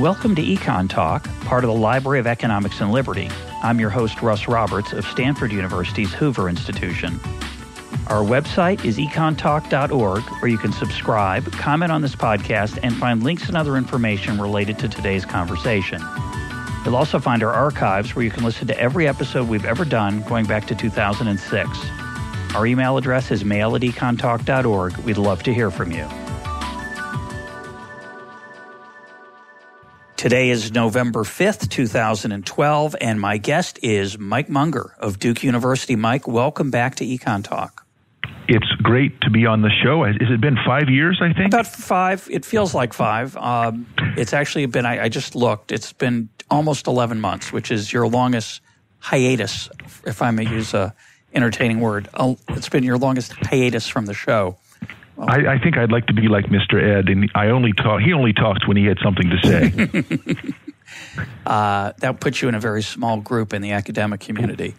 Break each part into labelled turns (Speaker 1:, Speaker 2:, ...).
Speaker 1: Welcome to EconTalk, part of the Library of Economics and Liberty. I'm your host, Russ Roberts of Stanford University's Hoover Institution. Our website is econtalk.org, where you can subscribe, comment on this podcast, and find links and other information related to today's conversation. You'll also find our archives, where you can listen to every episode we've ever done going back to 2006. Our email address is mail@econtalk.org. We'd love to hear from you. Today is November 5th, 2012, and my guest is Mike Munger of Duke University. Mike, welcome back to EconTalk.
Speaker 2: It's great to be on the show. Has it been 5 years, I think?
Speaker 1: About 5. It feels like 5. It's actually been, I just looked, it's been almost 11 months, which is your longest hiatus, if I may use a entertaining word. It's been your longest hiatus from the show.
Speaker 2: I think I'd like to be like Mr. Ed, and he only talked when he had something to say.
Speaker 1: That puts you in a very small group in the academic community.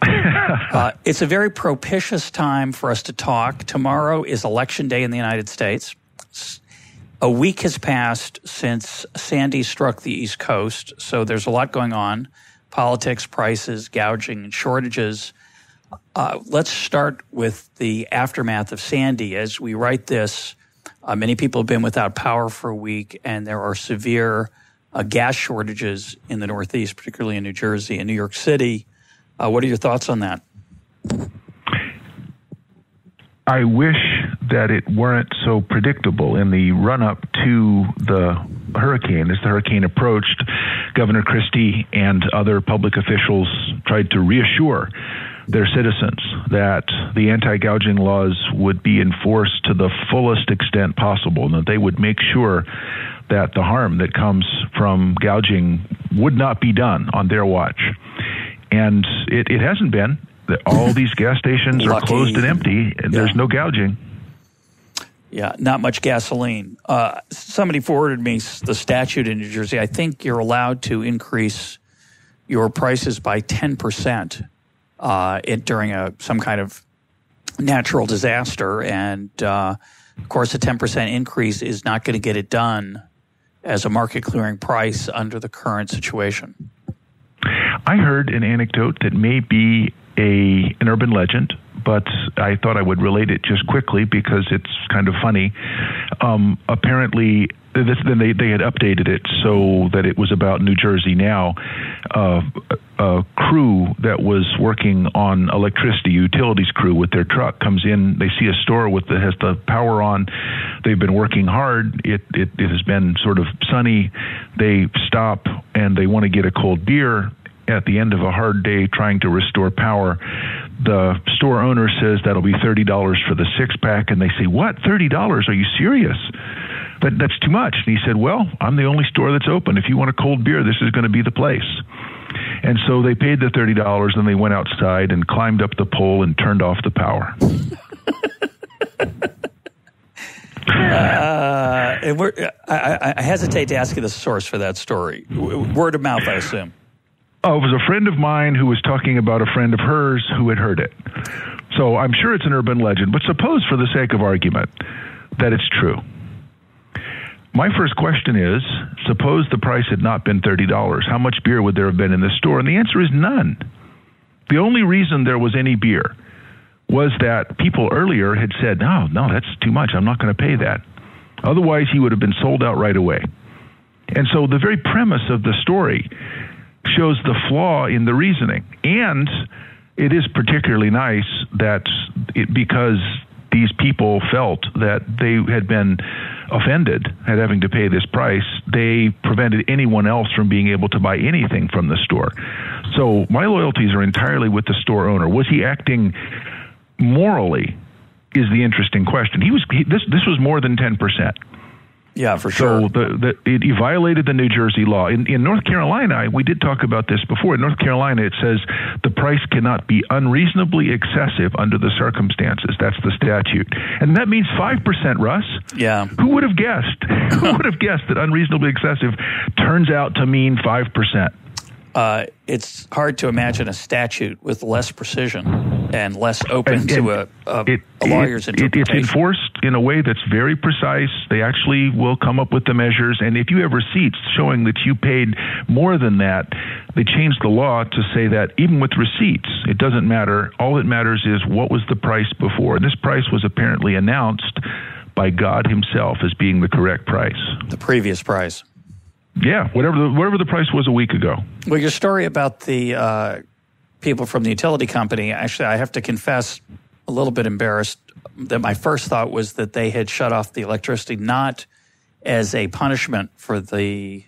Speaker 1: It's a very propitious time for us to talk. Tomorrow is Election Day in the United States. A week has passed since Sandy struck the East Coast, so there's a lot going on. Politics, prices, gouging, and shortages. Let's start with the aftermath of Sandy. As we write this, many people have been without power for a week, and there are severe gas shortages in the Northeast, particularly in New Jersey and New York City. What are your thoughts on that?
Speaker 2: I wish that it weren't so predictable. In the run-up to the hurricane, as the hurricane approached, Governor Christie and other public officials tried to reassure their citizens that the anti-gouging laws would be enforced to the fullest extent possible, and that they would make sure that the harm that comes from gouging would not be done on their watch. And it hasn't been. All these gas stations are closed and empty, and there's no gouging.
Speaker 1: Yeah, not much gasoline. Somebody forwarded me the statute in New Jersey. I think you're allowed to increase your prices by 10% during some kind of natural disaster. And, of course, a 10% increase is not going to get it done as a market clearing price under the current situation.
Speaker 2: I heard an anecdote that may be an urban legend, but I thought I would relate it just quickly because it's kind of funny. Apparently, they had updated it so that it was about New Jersey now. A crew that was working on electricity, utilities crew with their truck, comes in. They see a store that has the power on. They've been working hard. It has been sort of sunny. They stop and they want to get a cold beer at the end of a hard day trying to restore power. The store owner says that'll be $30 for the 6-pack, and they say, "What? $30? Are you serious? That's too much." And he said, "Well, I'm the only store that's open. If you want a cold beer, this is going to be the place." And so they paid the $30, and they went outside and climbed up the pole and turned off the power.
Speaker 1: I hesitate to ask you the source for that story. Word of mouth, I assume.
Speaker 2: Oh, it was a friend of mine who was talking about a friend of hers who had heard it. So I'm sure it's an urban legend, but suppose for the sake of argument that it's true. My first question is, suppose the price had not been $30. How much beer would there have been in this store? And the answer is none. The only reason there was any beer was that people earlier had said, no, that's too much. I'm not going to pay that. Otherwise, he would have been sold out right away. And so the very premise of the story shows the flaw in the reasoning. And it is particularly nice that because these people felt that they had been offended at having to pay this price, they prevented anyone else from being able to buy anything from the store. So my loyalties are entirely with the store owner. Was he acting morally is the interesting question. This was more than 10%.
Speaker 1: Yeah, for sure.
Speaker 2: So he violated the New Jersey law. In North Carolina, we did talk about this before. In North Carolina, it says the price cannot be unreasonably excessive under the circumstances. That's the statute. And that means 5%, Russ.
Speaker 1: Yeah.
Speaker 2: Who would have guessed? Who would have guessed that unreasonably excessive turns out to mean 5%?
Speaker 1: it's hard to imagine a statute with less precision and less open to a lawyer's interpretation.
Speaker 2: It's enforced in a way that's very precise. They actually will come up with the measures, and if you have receipts showing that you paid more than that, they changed the law to say that even with receipts, it doesn't matter. All that matters is what was the price before. And this price was apparently announced by God himself as being the correct price.
Speaker 1: The previous price.
Speaker 2: Yeah, whatever the price was a week ago.
Speaker 1: Well, your story about the people from the utility company, actually, I have to confess, a little bit embarrassed that my first thought was that they had shut off the electricity not as a punishment for the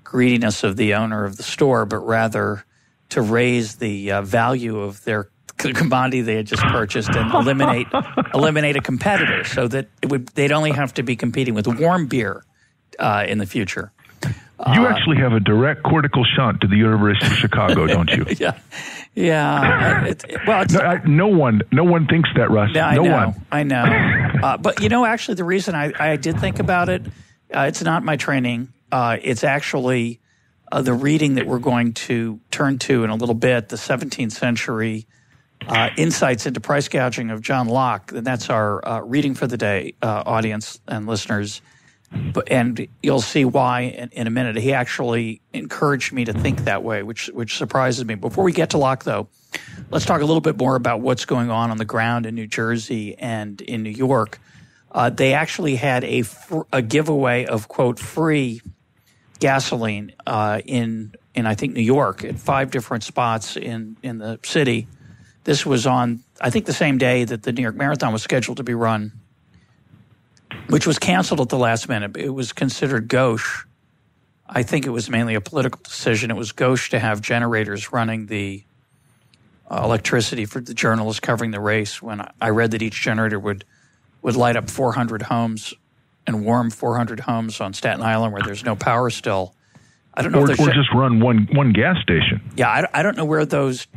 Speaker 1: greediness of the owner of the store, but rather to raise the value of their commodity they had just purchased and eliminate a competitor so that they'd only have to be competing with warm beer in the future.
Speaker 2: You actually have a direct cortical shunt to the University of Chicago, don't you?
Speaker 1: Yeah.
Speaker 2: No one thinks that, Russ.
Speaker 1: Yeah, I know. But actually, the reason I did think about it, it's not my training. It's actually the reading that we're going to turn to in a little bit, the 17th century insights into price gouging of John Locke. And that's our reading for the day, audience and listeners. And you'll see why in a minute. He actually encouraged me to think that way, which surprises me. Before we get to Locke, though, let's talk a little bit more about what's going on the ground in New Jersey and in New York. They actually had a giveaway of, quote, free gasoline in I think, New York at 5 different spots in the city. This was on, I think, the same day that the New York Marathon was scheduled to be run, which was canceled at the last minute. It was considered gauche. I think it was mainly a political decision. It was gauche to have generators running the electricity for the journalists covering the race, when I read that each generator would light up 400 homes and warm 400 homes on Staten Island where there's no power still. I don't know. Or
Speaker 2: just run one gas station.
Speaker 1: Yeah, I don't know where those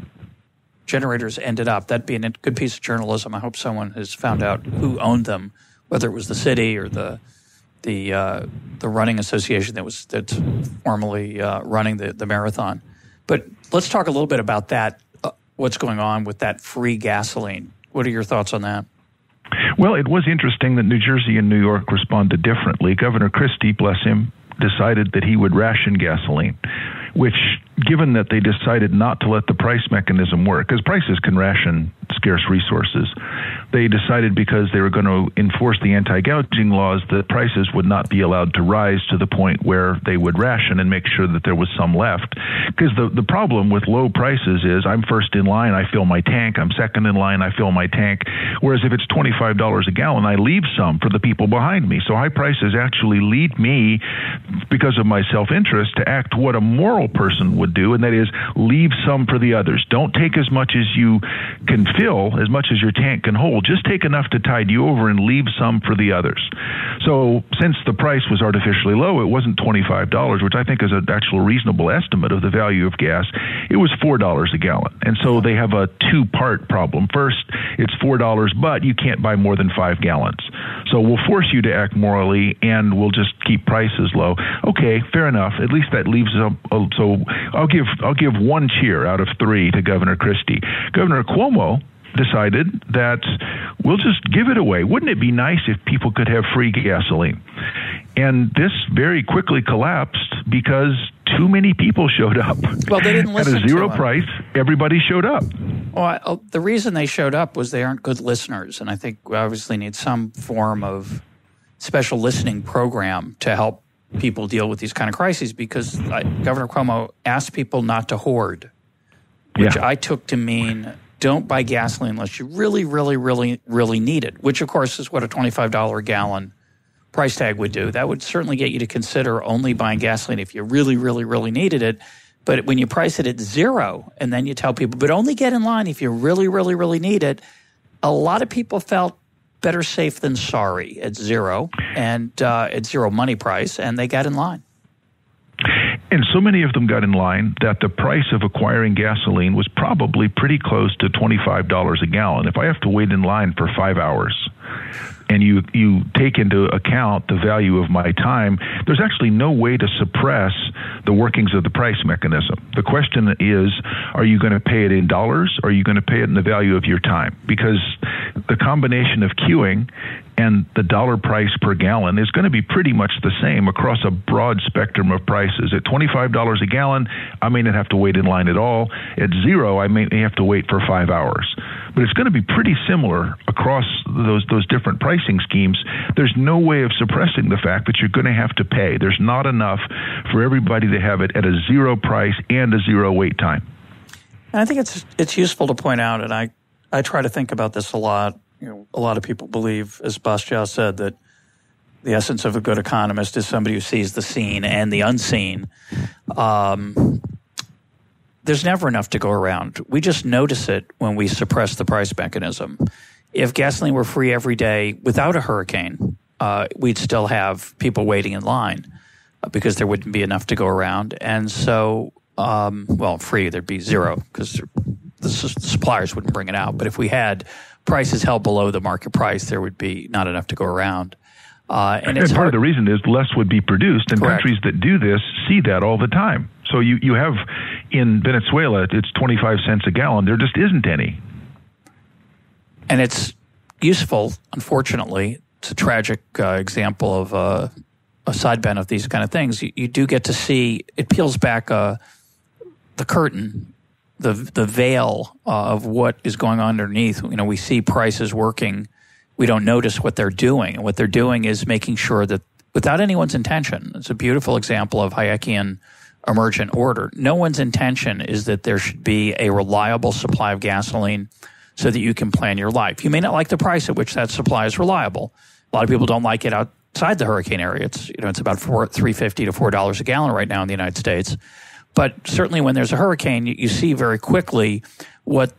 Speaker 1: generators ended up. That'd be a good piece of journalism. I hope someone has found out who owned them, whether it was the city or the running association that's formally running the marathon. But let's talk a little bit about that. What's going on with that free gasoline? What are your thoughts on that?
Speaker 2: Well, it was interesting that New Jersey and New York responded differently. Governor Christie, bless him, decided that he would ration gasoline, which, given that they decided not to let the price mechanism work, because prices can ration scarce resources, they decided because they were going to enforce the anti-gouging laws that prices would not be allowed to rise to the point where they would ration and make sure that there was some left. Because the problem with low prices is I'm first in line, I fill my tank. I'm second in line, I fill my tank. Whereas if it's $25 a gallon, I leave some for the people behind me. So high prices actually lead me, because of my self-interest, to act what a moral person would do, and that is leave some for the others. Don't take as much as you can fill, as much as your tank can hold. Just take enough to tide you over and leave some for the others. So since the price was artificially low, it wasn't $25, which I think is an actual reasonable estimate of the value of gas. It was $4 a gallon. And so they have a two-part problem. First, it's $4, but you can't buy more than 5 gallons. So we'll force you to act morally, and we'll just keep prices low. Okay, fair enough. At least that leaves them. So I'll give 1 cheer out of 3 to Governor Christie. Governor Cuomo decided that we'll just give it away. Wouldn't it be nice if people could have free gasoline? And this very quickly collapsed because too many people showed up.
Speaker 1: Well, they didn't listen to
Speaker 2: at a zero price, everybody showed up.
Speaker 1: Well, the reason they showed up was they aren't good listeners, and I think we obviously need some form of special listening program to help people deal with these kind of crises, because Governor Cuomo asked people not to hoard, which I took to mean don't buy gasoline unless you really, really, really, really need it, which, of course, is what a $25 a gallon price tag would do. That would certainly get you to consider only buying gasoline if you really, really, really needed it. But when you price it at $0 and then you tell people, but only get in line if you really, really, really need it, a lot of people felt better safe than sorry at $0 and at $0 money price, and they got in line.
Speaker 2: And so many of them got in line that the price of acquiring gasoline was probably pretty close to $25 a gallon. If I have to wait in line for 5 hours, and you take into account the value of my time, there's actually no way to suppress the workings of the price mechanism. The question is, are you going to pay it in dollars, or are you going to pay it in the value of your time? Because the combination of queuing and the dollar price per gallon is going to be pretty much the same across a broad spectrum of prices. At $25 a gallon, I may not have to wait in line at all. At $0, I may have to wait for 5 hours. But it's going to be pretty similar across those different pricing schemes. There's no way of suppressing the fact that you're going to have to pay. There's not enough for everybody to have it at a zero price and a zero wait time.
Speaker 1: And I think it's useful to point out, and I try to think about this a lot. A lot of people believe, as Bastiat said, that the essence of a good economist is somebody who sees the seen and the unseen. There's never enough to go around. We just notice it when we suppress the price mechanism. If gasoline were free every day without a hurricane, we'd still have people waiting in line because there wouldn't be enough to go around. And so, free, there'd be zero because the suppliers wouldn't bring it out. But if we had prices held below the market price, there would be not enough to go around. And
Speaker 2: part of the reason is less would be produced, and
Speaker 1: Correct.
Speaker 2: countries that do this see that all the time. So you have in Venezuela, it's 25 cents a gallon. There just isn't any.
Speaker 1: And it's useful, unfortunately. It's a tragic example of a side benefit of these kind of things. You do get to see, it peels back the curtain, the veil of what is going on underneath. We see prices working. We don't notice what they're doing. And what they're doing is making sure that without anyone's intention, it's a beautiful example of Hayekian emergent order. No one's intention is that there should be a reliable supply of gasoline so that you can plan your life. You may not like the price at which that supply is reliable. A lot of people don't like it outside the hurricane area. It's about $3.50 to $4 a gallon right now in the United States. But certainly when there's a hurricane, you see very quickly what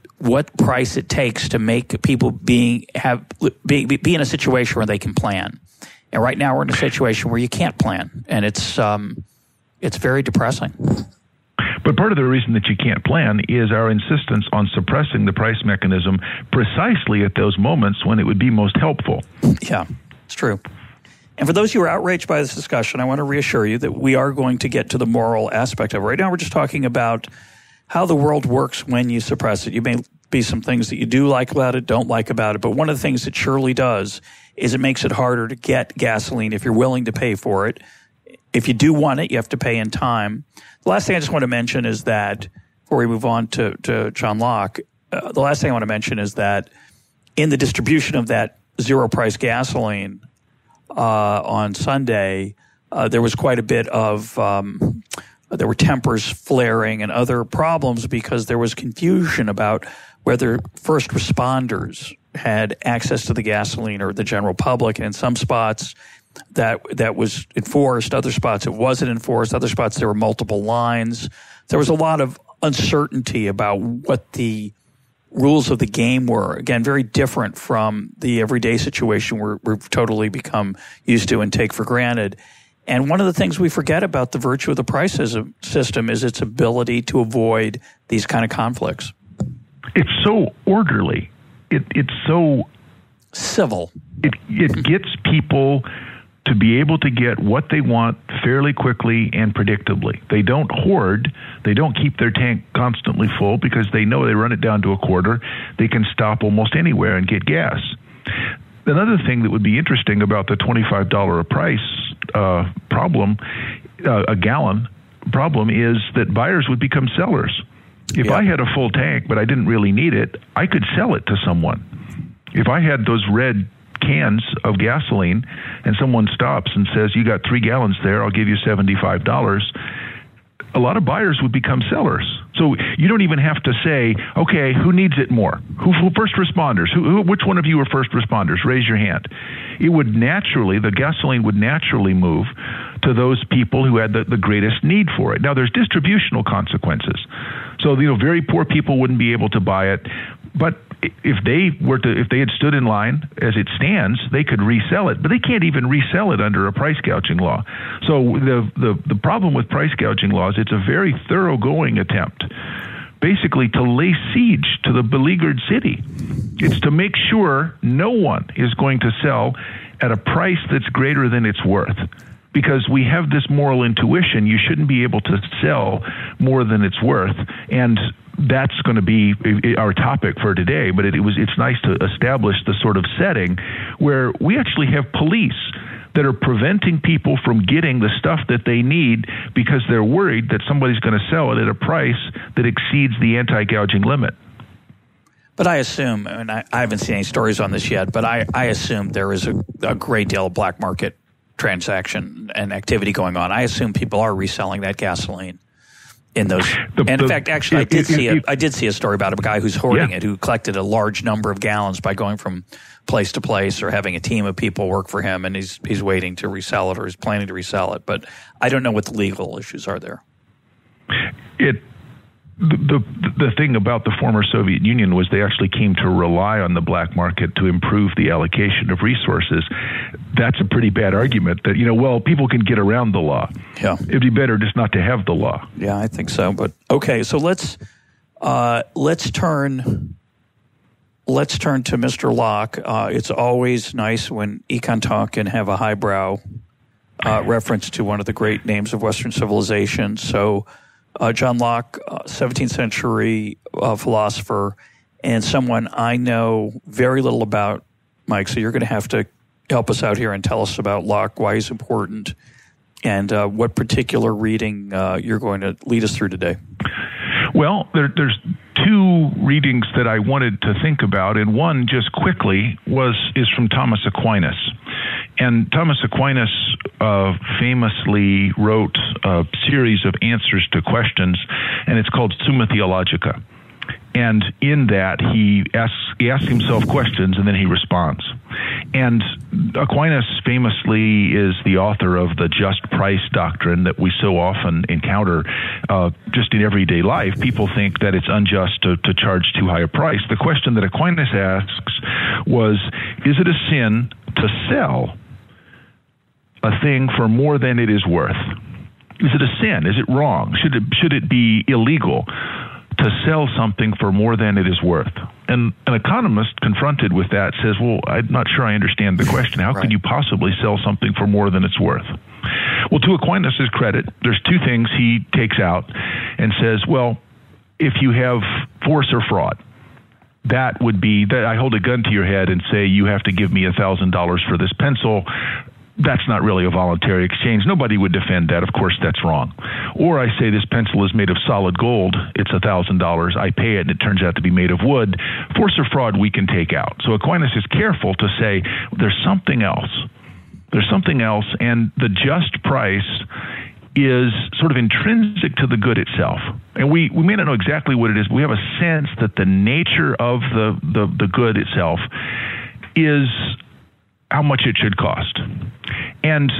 Speaker 1: price it takes to make people be in a situation where they can plan. And right now we're in a situation where you can't plan, and it's very depressing.
Speaker 2: But part of the reason that you can't plan is our insistence on suppressing the price mechanism precisely at those moments when it would be most helpful.
Speaker 1: Yeah, it's true. And for those who are outraged by this discussion, I want to reassure you that we are going to get to the moral aspect of it. Right now we're just talking about how the world works when you suppress it. You may be some things that you do like about it, don't like about it, but one of the things it surely does is it makes it harder to get gasoline if you're willing to pay for it. If you do want it, you have to pay in time. The last thing I just want to mention is that, before we move on to John Locke, the last thing I want to mention is that in the distribution of that zero-price gasoline on Sunday, there was quite a bit of there were tempers flaring and other problems because there was confusion about whether first responders had access to the gasoline or the general public. And in some spots, that was enforced. Other spots, it wasn't enforced. Other spots, there were multiple lines. There was a lot of uncertainty about what the rules of the game were. Again, very different from the everyday situation we've totally become used to and take for granted. And one of the things we forget about the virtue of the price system is its ability to avoid these kind of conflicts.
Speaker 2: It's so orderly. It's so
Speaker 1: civil.
Speaker 2: It gets people to be able to get what they want fairly quickly and predictably. They don't hoard. They don't keep their tank constantly full because they know they run it down to a quarter. They can stop almost anywhere and get gas. Another thing that would be interesting about the $25 a price problem, a gallon problem, is that buyers would become sellers. If I had a full tank but I didn't really need it, I could sell it to someone. If I had those red cans of gasoline and someone stops and says, you got 3 gallons there, I'll give you $75, a lot of buyers would become sellers. So you don't even have to say, okay, who needs it more? Who first responders? Which one of you are first responders? Raise your hand. It would naturally, the gasoline would naturally move to those people who had the greatest need for it. Now, there's distributional consequences. So, very poor people wouldn't be able to buy it, but if they had stood in line as it stands, they could resell it, but they can't even resell it under a price gouging law. So the problem with price gouging laws, it's a very thoroughgoing attempt, basically to lay siege to the beleaguered city. It's to make sure no one is going to sell at a price that's greater than it's worth. because we have this moral intuition. You shouldn't be able to sell more than it's worth. And that's going to be our topic for today. But it's nice to establish the sort of setting where we actually have police that are preventing people from getting the stuff that they need because they're worried that somebody's going to sell it at a price that exceeds the anti-gouging limit.
Speaker 1: But I assume, and I haven't seen any stories on this yet, but I assume there is a great deal of black market transaction and activity going on. I assume people are reselling that gasoline in those. In fact, actually, I did see a story about a guy who's hoarding it, who collected a large number of gallons by going from place to place or having a team of people work for him, and he's waiting to resell it or he's planning to resell it. But I don't know what the legal issues are there.
Speaker 2: The thing about the former Soviet Union was they actually came to rely on the black market to improve the allocation of resources. That's a pretty bad argument that, people can get around the law.
Speaker 1: Yeah.
Speaker 2: It'd be better just not to have the law.
Speaker 1: Yeah, I think so. But okay, so let's turn to Mr. Locke. It's always nice when EconTalk can have a highbrow reference to one of the great names of Western civilization. So John Locke, 17th century philosopher, and someone I know very little about, Mike. So you're going to have to help us out here and tell us about Locke, why he's important, and what particular reading you're going to lead us through today.
Speaker 2: Well, there's two readings that I wanted to think about, and one just quickly is from Thomas Aquinas. And Thomas Aquinas famously wrote a series of answers to questions, and it's called Summa Theologica. And in that, he asks himself questions, and then he responds. And Aquinas famously is the author of the just price doctrine that we so often encounter just in everyday life. People think that it's unjust to charge too high a price. The question that Aquinas asks was, is it a sin to sell a thing for more than it is worth? Is it a sin? Is it wrong? Should it be illegal to sell something for more than it is worth? And an economist confronted with that says, well, I'm not sure I understand the question. How could you possibly sell something for more than it's worth? Well, to Aquinas' credit, there's two things he takes out and says, well, if you have force or fraud, that would be that I hold a gun to your head and say, you have to give me $1,000 for this pencil. That's not really a voluntary exchange. Nobody would defend that. Of course, that's wrong. Or I say this pencil is made of solid gold. It's $1,000. I pay it, and it turns out to be made of wood. Force or fraud, we can take out. So Aquinas is careful to say there's something else. There's something else, and the just price is sort of intrinsic to the good itself. And we may not know exactly what it is, but we have a sense that the nature of the good itself is how much it should cost. And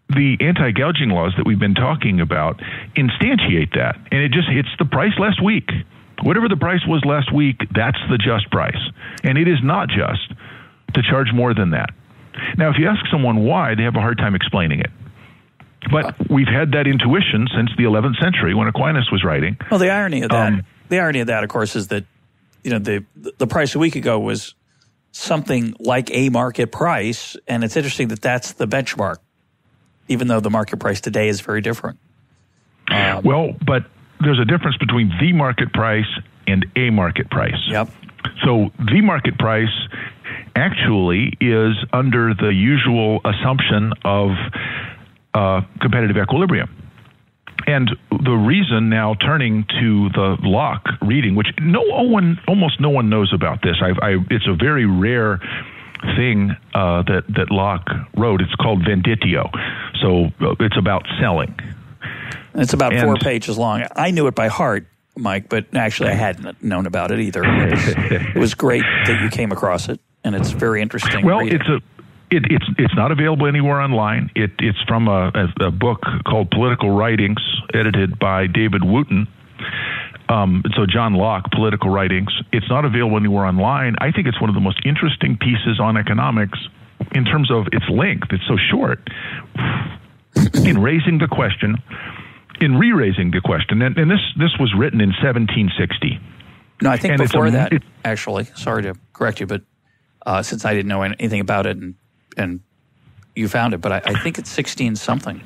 Speaker 2: the anti-gouging laws that we've been talking about instantiate that. And it's the price last week. Whatever the price was last week, that's the just price. And it is not just to charge more than that. Now, if you ask someone why, they have a hard time explaining it. But we've had that intuition since the 11th century when Aquinas was writing.
Speaker 1: Well, the irony of that, of course, is that the price a week ago was something like a market price, and it's interesting that that's the benchmark, even though the market price today is very different.
Speaker 2: Well, but there's a difference between the market price and a market price.
Speaker 1: Yep.
Speaker 2: So the market price actually is under the usual assumption of competitive equilibrium. And the reason, now turning to the Locke reading, which almost no one knows about this. It's a very rare thing that Locke wrote. It's called Venditio. So it's about selling.
Speaker 1: It's about 4 pages long. I knew it by heart, Mike, but actually I hadn't known about it either. It was great that you came across it, and it's very interesting.
Speaker 2: Well,
Speaker 1: reading.
Speaker 2: It's not available anywhere online. It's from a book called Political Writings, edited by David Wooten. So John Locke, Political Writings. It's not available anywhere online. I think it's one of the most interesting pieces on economics in terms of its length. It's so short. In raising the question, in re-raising the question, and this was written in 1760.
Speaker 1: No, I think before that, actually. Sorry to correct you, but since I didn't know anything about it, and you found it, but I think it's 16 something.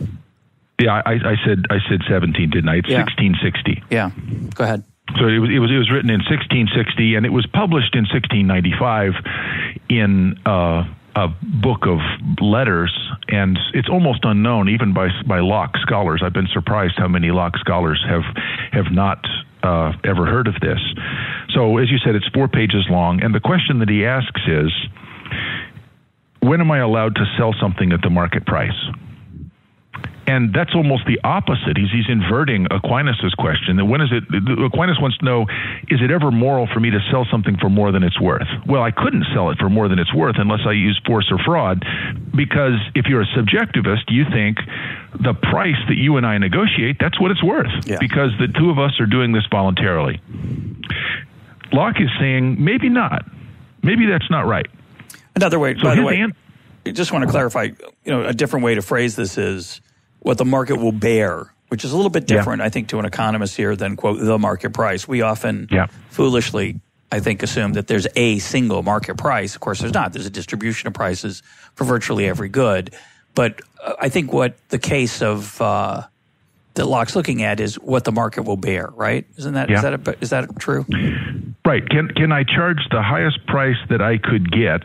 Speaker 2: Yeah, I said 17, didn't I? It's 1660.
Speaker 1: Yeah, go ahead.
Speaker 2: So it was written in 1660, and it was published in 1695 in a book of letters, and it's almost unknown even by Locke scholars. I've been surprised how many Locke scholars have not ever heard of this. So as you said, it's 4 pages long, and the question that he asks is, when am I allowed to sell something at the market price? And that's almost the opposite. He's inverting Aquinas' question. That when is it? Aquinas wants to know: is it ever moral for me to sell something for more than it's worth? Well, I couldn't sell it for more than it's worth unless I use force or fraud, because if you're a subjectivist, you think the price that you and I negotiate, that's what it's worth, because the two of us are doing this voluntarily. Locke is saying maybe not. Maybe that's not right.
Speaker 1: Another way. So by the way, I just want to clarify. A different way to phrase this is what the market will bear, which is a little bit different, I think, to an economist here than, quote, the market price. We often foolishly, I think, assume that there's a single market price. Of course, there's not. There's a distribution of prices for virtually every good. But I think what the case of that Locke's looking at is what the market will bear, right? Isn't that is that true?
Speaker 2: Right. Can I charge the highest price that I could get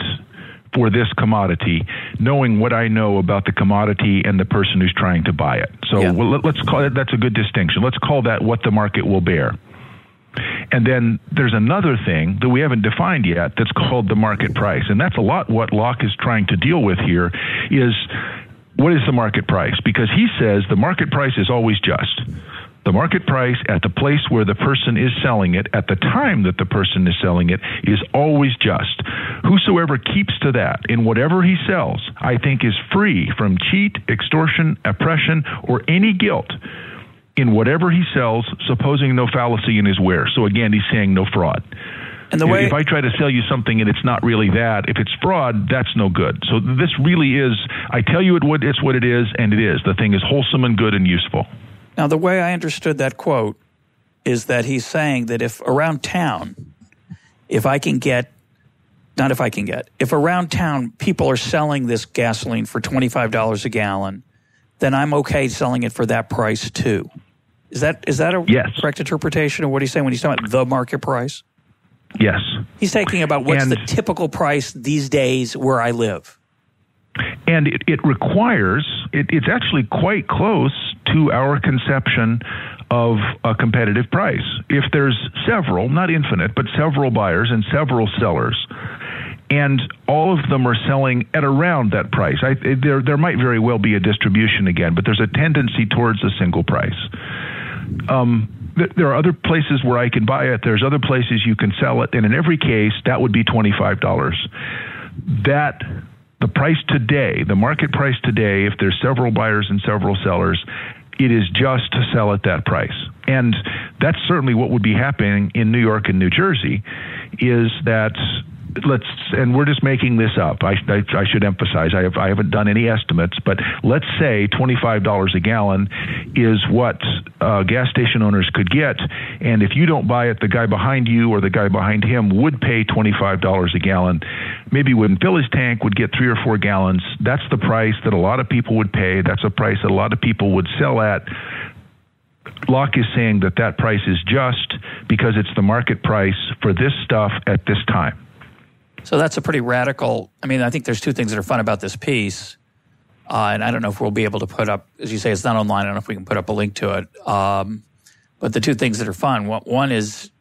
Speaker 2: for this commodity, knowing what I know about the commodity and the person who's trying to buy it? So let's call it, that's a good distinction. Let's call that what the market will bear. And then there's another thing that we haven't defined yet that's called the market price. And that's a lot what Locke is trying to deal with here is, what is the market price? Because he says the market price is always just. The market price at the place where the person is selling it, at the time that the person is selling it, is always just. Whosoever keeps to that in whatever he sells, I think, is free from cheat, extortion, oppression, or any guilt in whatever he sells, supposing no fallacy in his ware. So again, he's saying no fraud. And if I try to sell you something and it's not really that, if it's fraud, that's no good. So this really is, I tell you it's what it is, and it is. The thing is wholesome and good and useful.
Speaker 1: Now, the way I understood that quote is that he's saying that if around town, if around town people are selling this gasoline for $25 a gallon, then I'm okay selling it for that price too. Is that a correct interpretation of what he's saying when he's talking about the market price?
Speaker 2: Yes.
Speaker 1: He's talking about what's the typical price these days where I live.
Speaker 2: And it requires, it's actually quite close to our conception of a competitive price. If there's several, not infinite, but several buyers and several sellers, and all of them are selling at around that price, there might very well be a distribution again, but there's a tendency towards a single price. There are other places where I can buy it. There's other places you can sell it. And in every case, that would be $25. The price today, the market price today, if there's several buyers and several sellers, it is just to sell at that price. And that's certainly what would be happening in New York and New Jersey, is that and we're just making this up. I should emphasize, I haven't done any estimates, but let's say $25 a gallon is what gas station owners could get. And if you don't buy it, the guy behind you or the guy behind him would pay $25 a gallon. Maybe wouldn't fill his tank, would get 3 or 4 gallons. That's the price that a lot of people would pay. That's a price that a lot of people would sell at. Locke is saying that price is just because it's the market price for this stuff at this time.
Speaker 1: So that's a pretty radical, I think there's 2 things that are fun about this piece, and I don't know if we'll be able to put up, as you say, it's not online, I don't know if we can put up a link to it, but the 2 things that are fun, one is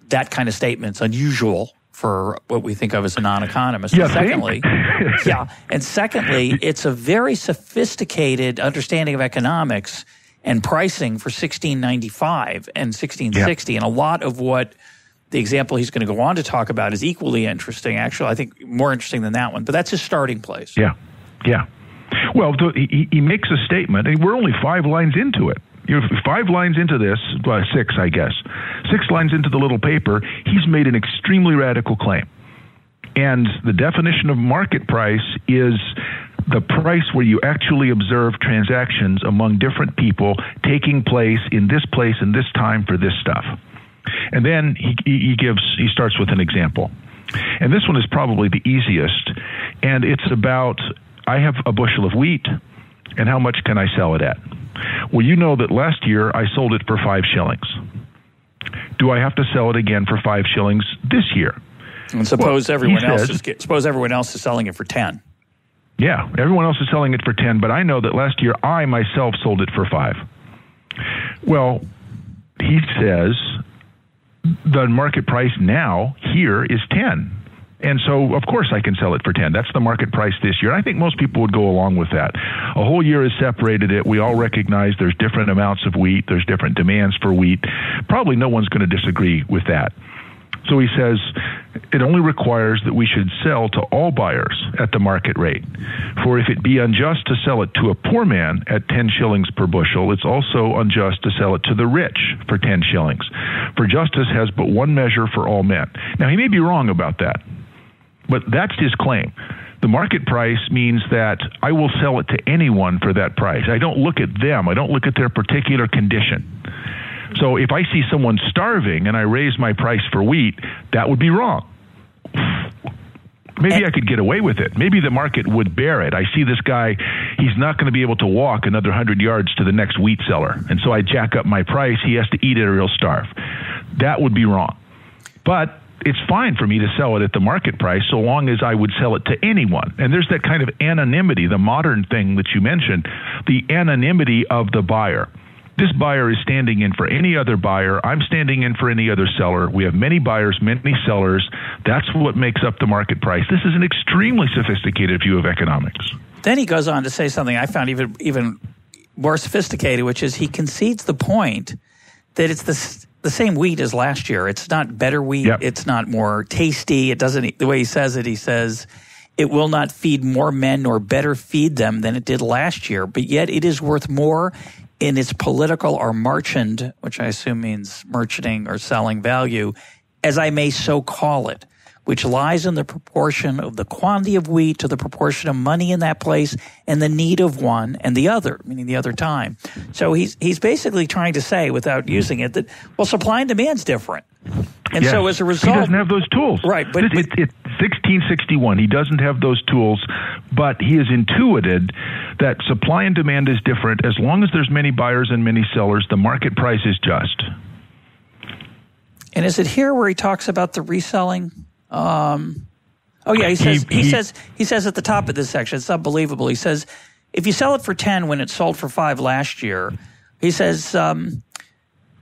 Speaker 1: that kind of statement's unusual for what we think of as a non-economist.
Speaker 2: Yeah,
Speaker 1: and secondly, it's a very sophisticated understanding of economics and pricing for 1695 and 1660, and a lot of what the example he's going to go on to talk about is equally interesting. Actually, I think more interesting than that one. But that's his starting place.
Speaker 2: Yeah. Well, he makes a statement, and we're only 5 lines into it. 5 lines into this, 6, I guess. 6 lines into the little paper, he's made an extremely radical claim. And the definition of market price is the price where you actually observe transactions among different people taking place in this time for this stuff. And then he starts with an example. And this one is probably the easiest. And it's about I have a bushel of wheat, and how much can I sell it at? Well, you know that last year I sold it for 5 shillings. Do I have to sell it again for 5 shillings this year?
Speaker 1: And suppose everyone else is selling it for 10.
Speaker 2: Yeah, everyone else is selling it for 10, but I know that last year I myself sold it for 5. Well, he says the market price now here is 10. And so, of course, I can sell it for 10. That's the market price this year. I think most people would go along with that. A whole year has separated it. We all recognize there's different amounts of wheat. There's different demands for wheat. Probably no one's going to disagree with that. So he says it only requires that we should sell to all buyers at the market rate. For if it be unjust to sell it to a poor man at 10 shillings per bushel, it's also unjust to sell it to the rich for 10 shillings. For justice has but one measure for all men. Now, he may be wrong about that, but that's his claim. The market price means that I will sell it to anyone for that price. I don't look at them. I don't look at their particular condition. So if I see someone starving and I raise my price for wheat, that would be wrong. Maybe I could get away with it. Maybe the market would bear it. I see this guy, he's not going to be able to walk another 100 yards to the next wheat seller. And so I jack up my price. He has to eat it or he'll starve. That would be wrong. But it's fine for me to sell it at the market price so long as I would sell it to anyone. And there's that kind of anonymity, the modern thing that you mentioned, the anonymity of the buyer. This buyer is standing in for any other buyer. I'm standing in for any other seller. We have many buyers, many sellers. That's what makes up the market price. This is an extremely sophisticated view of economics.
Speaker 1: Then he goes on to say something I found even more sophisticated, which is he concedes the point that it's the same wheat as last year. It's not better wheat. Yep. It's not more tasty. It doesn't, the way he says it, he says, it will not feed more men nor better feed them than it did last year, but yet it is worth more in its political or merchant, which I assume means merchanting or selling value, as I may so call it, which lies in the proportion of the quantity of wheat to the proportion of money in that place and the need of one and the other, meaning the other time. So he's basically trying to say, without using it, that, well, supply and demand's different. And so as a result...
Speaker 2: He doesn't have those tools.
Speaker 1: Right. But
Speaker 2: it's 1661. He doesn't have those tools, but he has intuited that supply and demand is different. As long as there's many buyers and many sellers, the market price is just.
Speaker 1: And is it here where he talks about the reselling? He says at the top of this section, it's unbelievable. He says, if you sell it for 10 when it sold for 5 last year, he says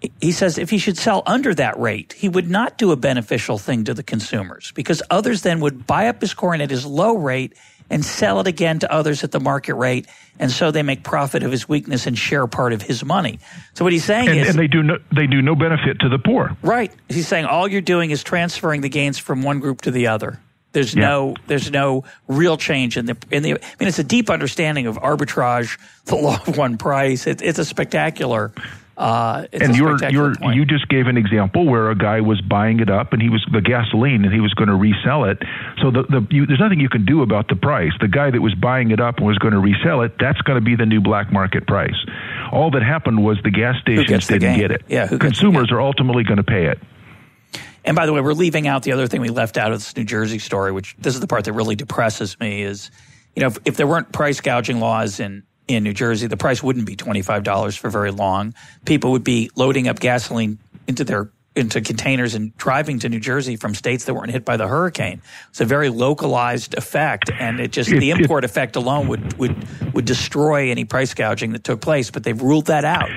Speaker 1: if he should sell under that rate, he would not do a beneficial thing to the consumers because others then would buy up his corn at his low rate and sell it again to others at the market rate, and so they make profit of his weakness and share part of his money. So what he's saying is... And
Speaker 2: they do no benefit to the poor.
Speaker 1: Right. He's saying all you're doing is transferring the gains from one group to the other. There's no real change in the. I mean, it's a deep understanding of arbitrage, the law of one price. It's a spectacular...
Speaker 2: you just gave an example where a guy was buying it up and he was the gasoline and he was going to resell it. So there's nothing you can do about the price. The guy that was buying it up and was going to resell it, that's going to be the new black market price. All that happened was the gas stations didn't get it.
Speaker 1: Yeah,
Speaker 2: consumers are ultimately going to pay it.
Speaker 1: And by the way, we're leaving out the other thing we left out of this New Jersey story, which this is the part that really depresses me, is, if there weren't price gouging laws in New Jersey, the price wouldn't be $25 for very long. People would be loading up gasoline into containers and driving to New Jersey from states that weren't hit by the hurricane. It's a very localized effect, and the import effect alone would destroy any price gouging that took place, but they've ruled that out.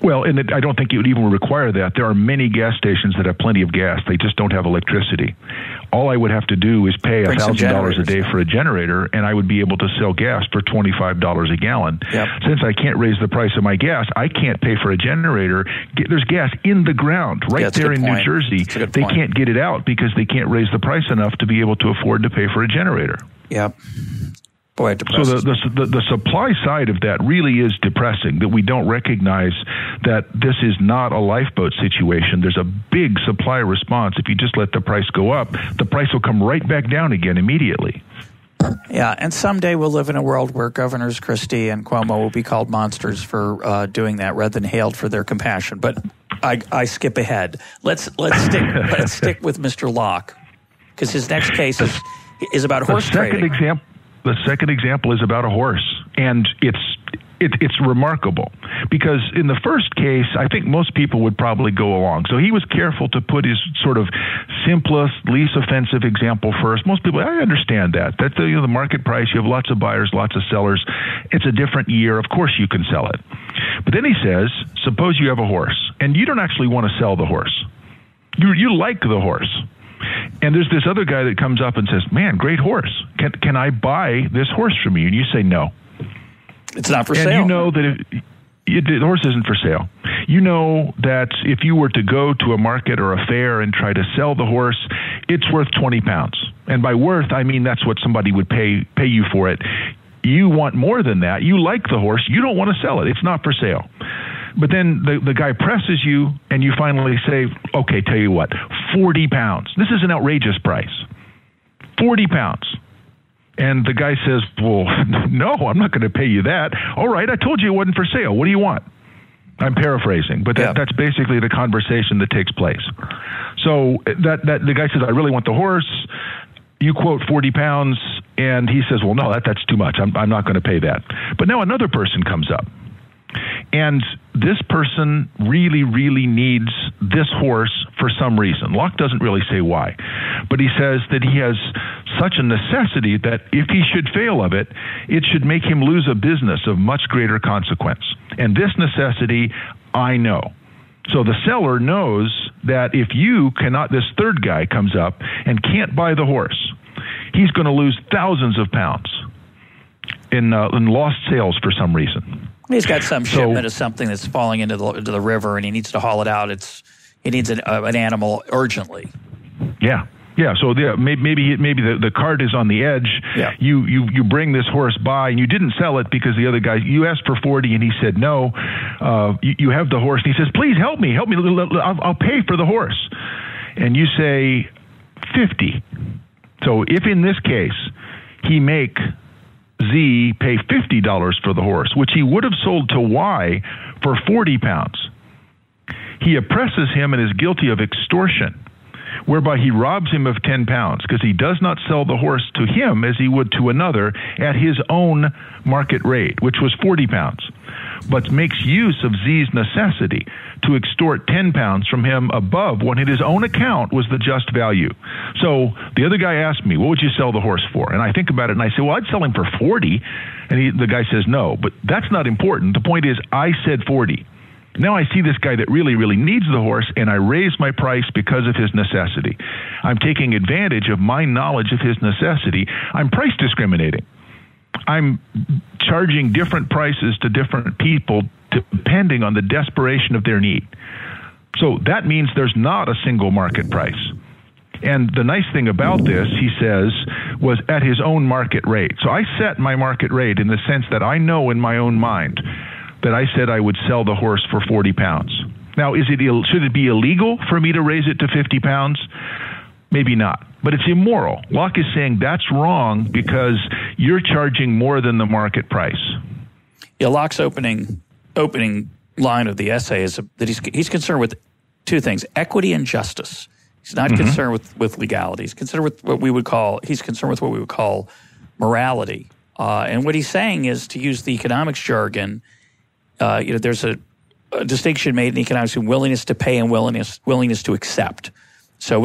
Speaker 2: Well, and I don't think it would even require that. There are many gas stations that have plenty of gas. They just don't have electricity. All I would have to do is pay $1,000 a day for a generator, and I would be able to sell gas for $25 a gallon.
Speaker 1: Yep.
Speaker 2: Since I can't raise the price of my gas, I can't pay for a generator. There's gas in the ground right there in New Jersey. They can't get it out because they can't raise the price enough to be able to afford to pay for a generator.
Speaker 1: Yep. Boy,
Speaker 2: so the supply side of that really is depressing, that we don't recognize that this is not a lifeboat situation. There's a big supply response. If you just let the price go up, the price will come right back down again immediately.
Speaker 1: Yeah, and someday we'll live in a world where Governors Christie and Cuomo will be called monsters for doing that rather than hailed for their compassion. But I skip ahead. Let's stick with Mr. Locke, because his next case is about horse trading.
Speaker 2: The second example is about a horse, and it's remarkable because in the first case, I think most people would probably go along. So he was careful to put his sort of simplest, least offensive example first. Most people, I understand that. That's the market price. You have lots of buyers, lots of sellers. It's a different year. Of course you can sell it. But then he says, suppose you have a horse, and you don't actually want to sell the horse. You like the horse. And there's this other guy that comes up and says, man, great horse. Can I buy this horse from you? And you say no.
Speaker 1: It's not for sale.
Speaker 2: And you know that the horse isn't for sale. You know that if you were to go to a market or a fair and try to sell the horse, it's worth 20 pounds. And by worth, I mean that's what somebody would pay you for it. You want more than that. You like the horse. You don't want to sell it. It's not for sale. But then the guy presses you, and you finally say, okay, tell you what, 40 pounds. This is an outrageous price. 40 pounds. And the guy says, well, no, I'm not going to pay you that. All right, I told you it wasn't for sale. What do you want? I'm paraphrasing, but that's basically the conversation that takes place. So that the guy says, I really want the horse. You quote 40 pounds, and he says, well, no, that's too much. I'm not going to pay that. But now another person comes up. And this person really, really needs this horse for some reason. Locke doesn't really say why, but he says that he has such a necessity that if he should fail of it, it should make him lose a business of much greater consequence. And this necessity, I know. So the seller knows that if this third guy comes up and can't buy the horse, he's going to lose thousands of pounds in lost sales for some reason.
Speaker 1: He's got some shipment of something that's falling into the river, and he needs to haul it out. He needs an animal urgently.
Speaker 2: Yeah. So maybe the cart is on the edge.
Speaker 1: Yeah.
Speaker 2: You bring this horse by, and you didn't sell it because the other guy, you asked for 40, and he said no. You have the horse, and he says, please help me. I'll pay for the horse. And you say 50. So if in this case he make Z pay $50 for the horse, which he would have sold to Y for 40 pounds. He oppresses him and is guilty of extortion, whereby he robs him of 10 pounds because he does not sell the horse to him as he would to another at his own market rate, which was 40 pounds, but makes use of Z's necessity to extort 10 pounds from him above what in his own account was the just value. So the other guy asked me, what would you sell the horse for? And I think about it and I say, well, I'd sell him for 40. And the guy says, no, but that's not important. The point is I said 40. Now I see this guy that really, really needs the horse, and I raise my price because of his necessity. I'm taking advantage of my knowledge of his necessity. I'm price discriminating. I'm charging different prices to different people depending on the desperation of their need. So that means there's not a single market price. And the nice thing about this, he says, was at his own market rate. So I set my market rate in the sense that I know in my own mind that I said I would sell the horse for 40 pounds. Now, should it be illegal for me to raise it to 50 pounds? Maybe not. But it's immoral. Locke is saying that's wrong because you're charging more than the market price.
Speaker 1: Yeah, Locke's opening line of the essay is that he's concerned with two things: equity and justice. He's not concerned with legality. He's concerned with what we would call morality. And what he's saying is, to use the economics jargon, there's a distinction made in economics between willingness to pay and willingness to accept. So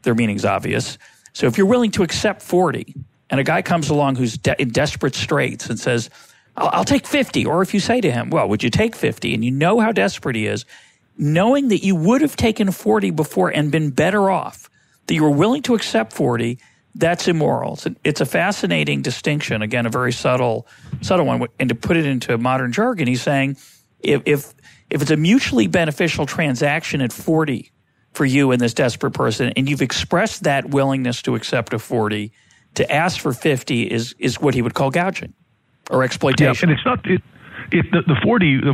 Speaker 1: their meaning's obvious. So if you're willing to accept 40, and a guy comes along who's in desperate straits and says, I'll take 50, or if you say to him, well, would you take 50? And you know how desperate he is, knowing that you would have taken 40 before and been better off, that you were willing to accept 40, that's immoral. It's a fascinating distinction, again, a very subtle one. And to put it into modern jargon, he's saying if it's a mutually beneficial transaction at 40 for you and this desperate person, and you've expressed that willingness to accept a 40, to ask for 50 is what he would call gouging or exploitation.
Speaker 2: Yeah, and it's not the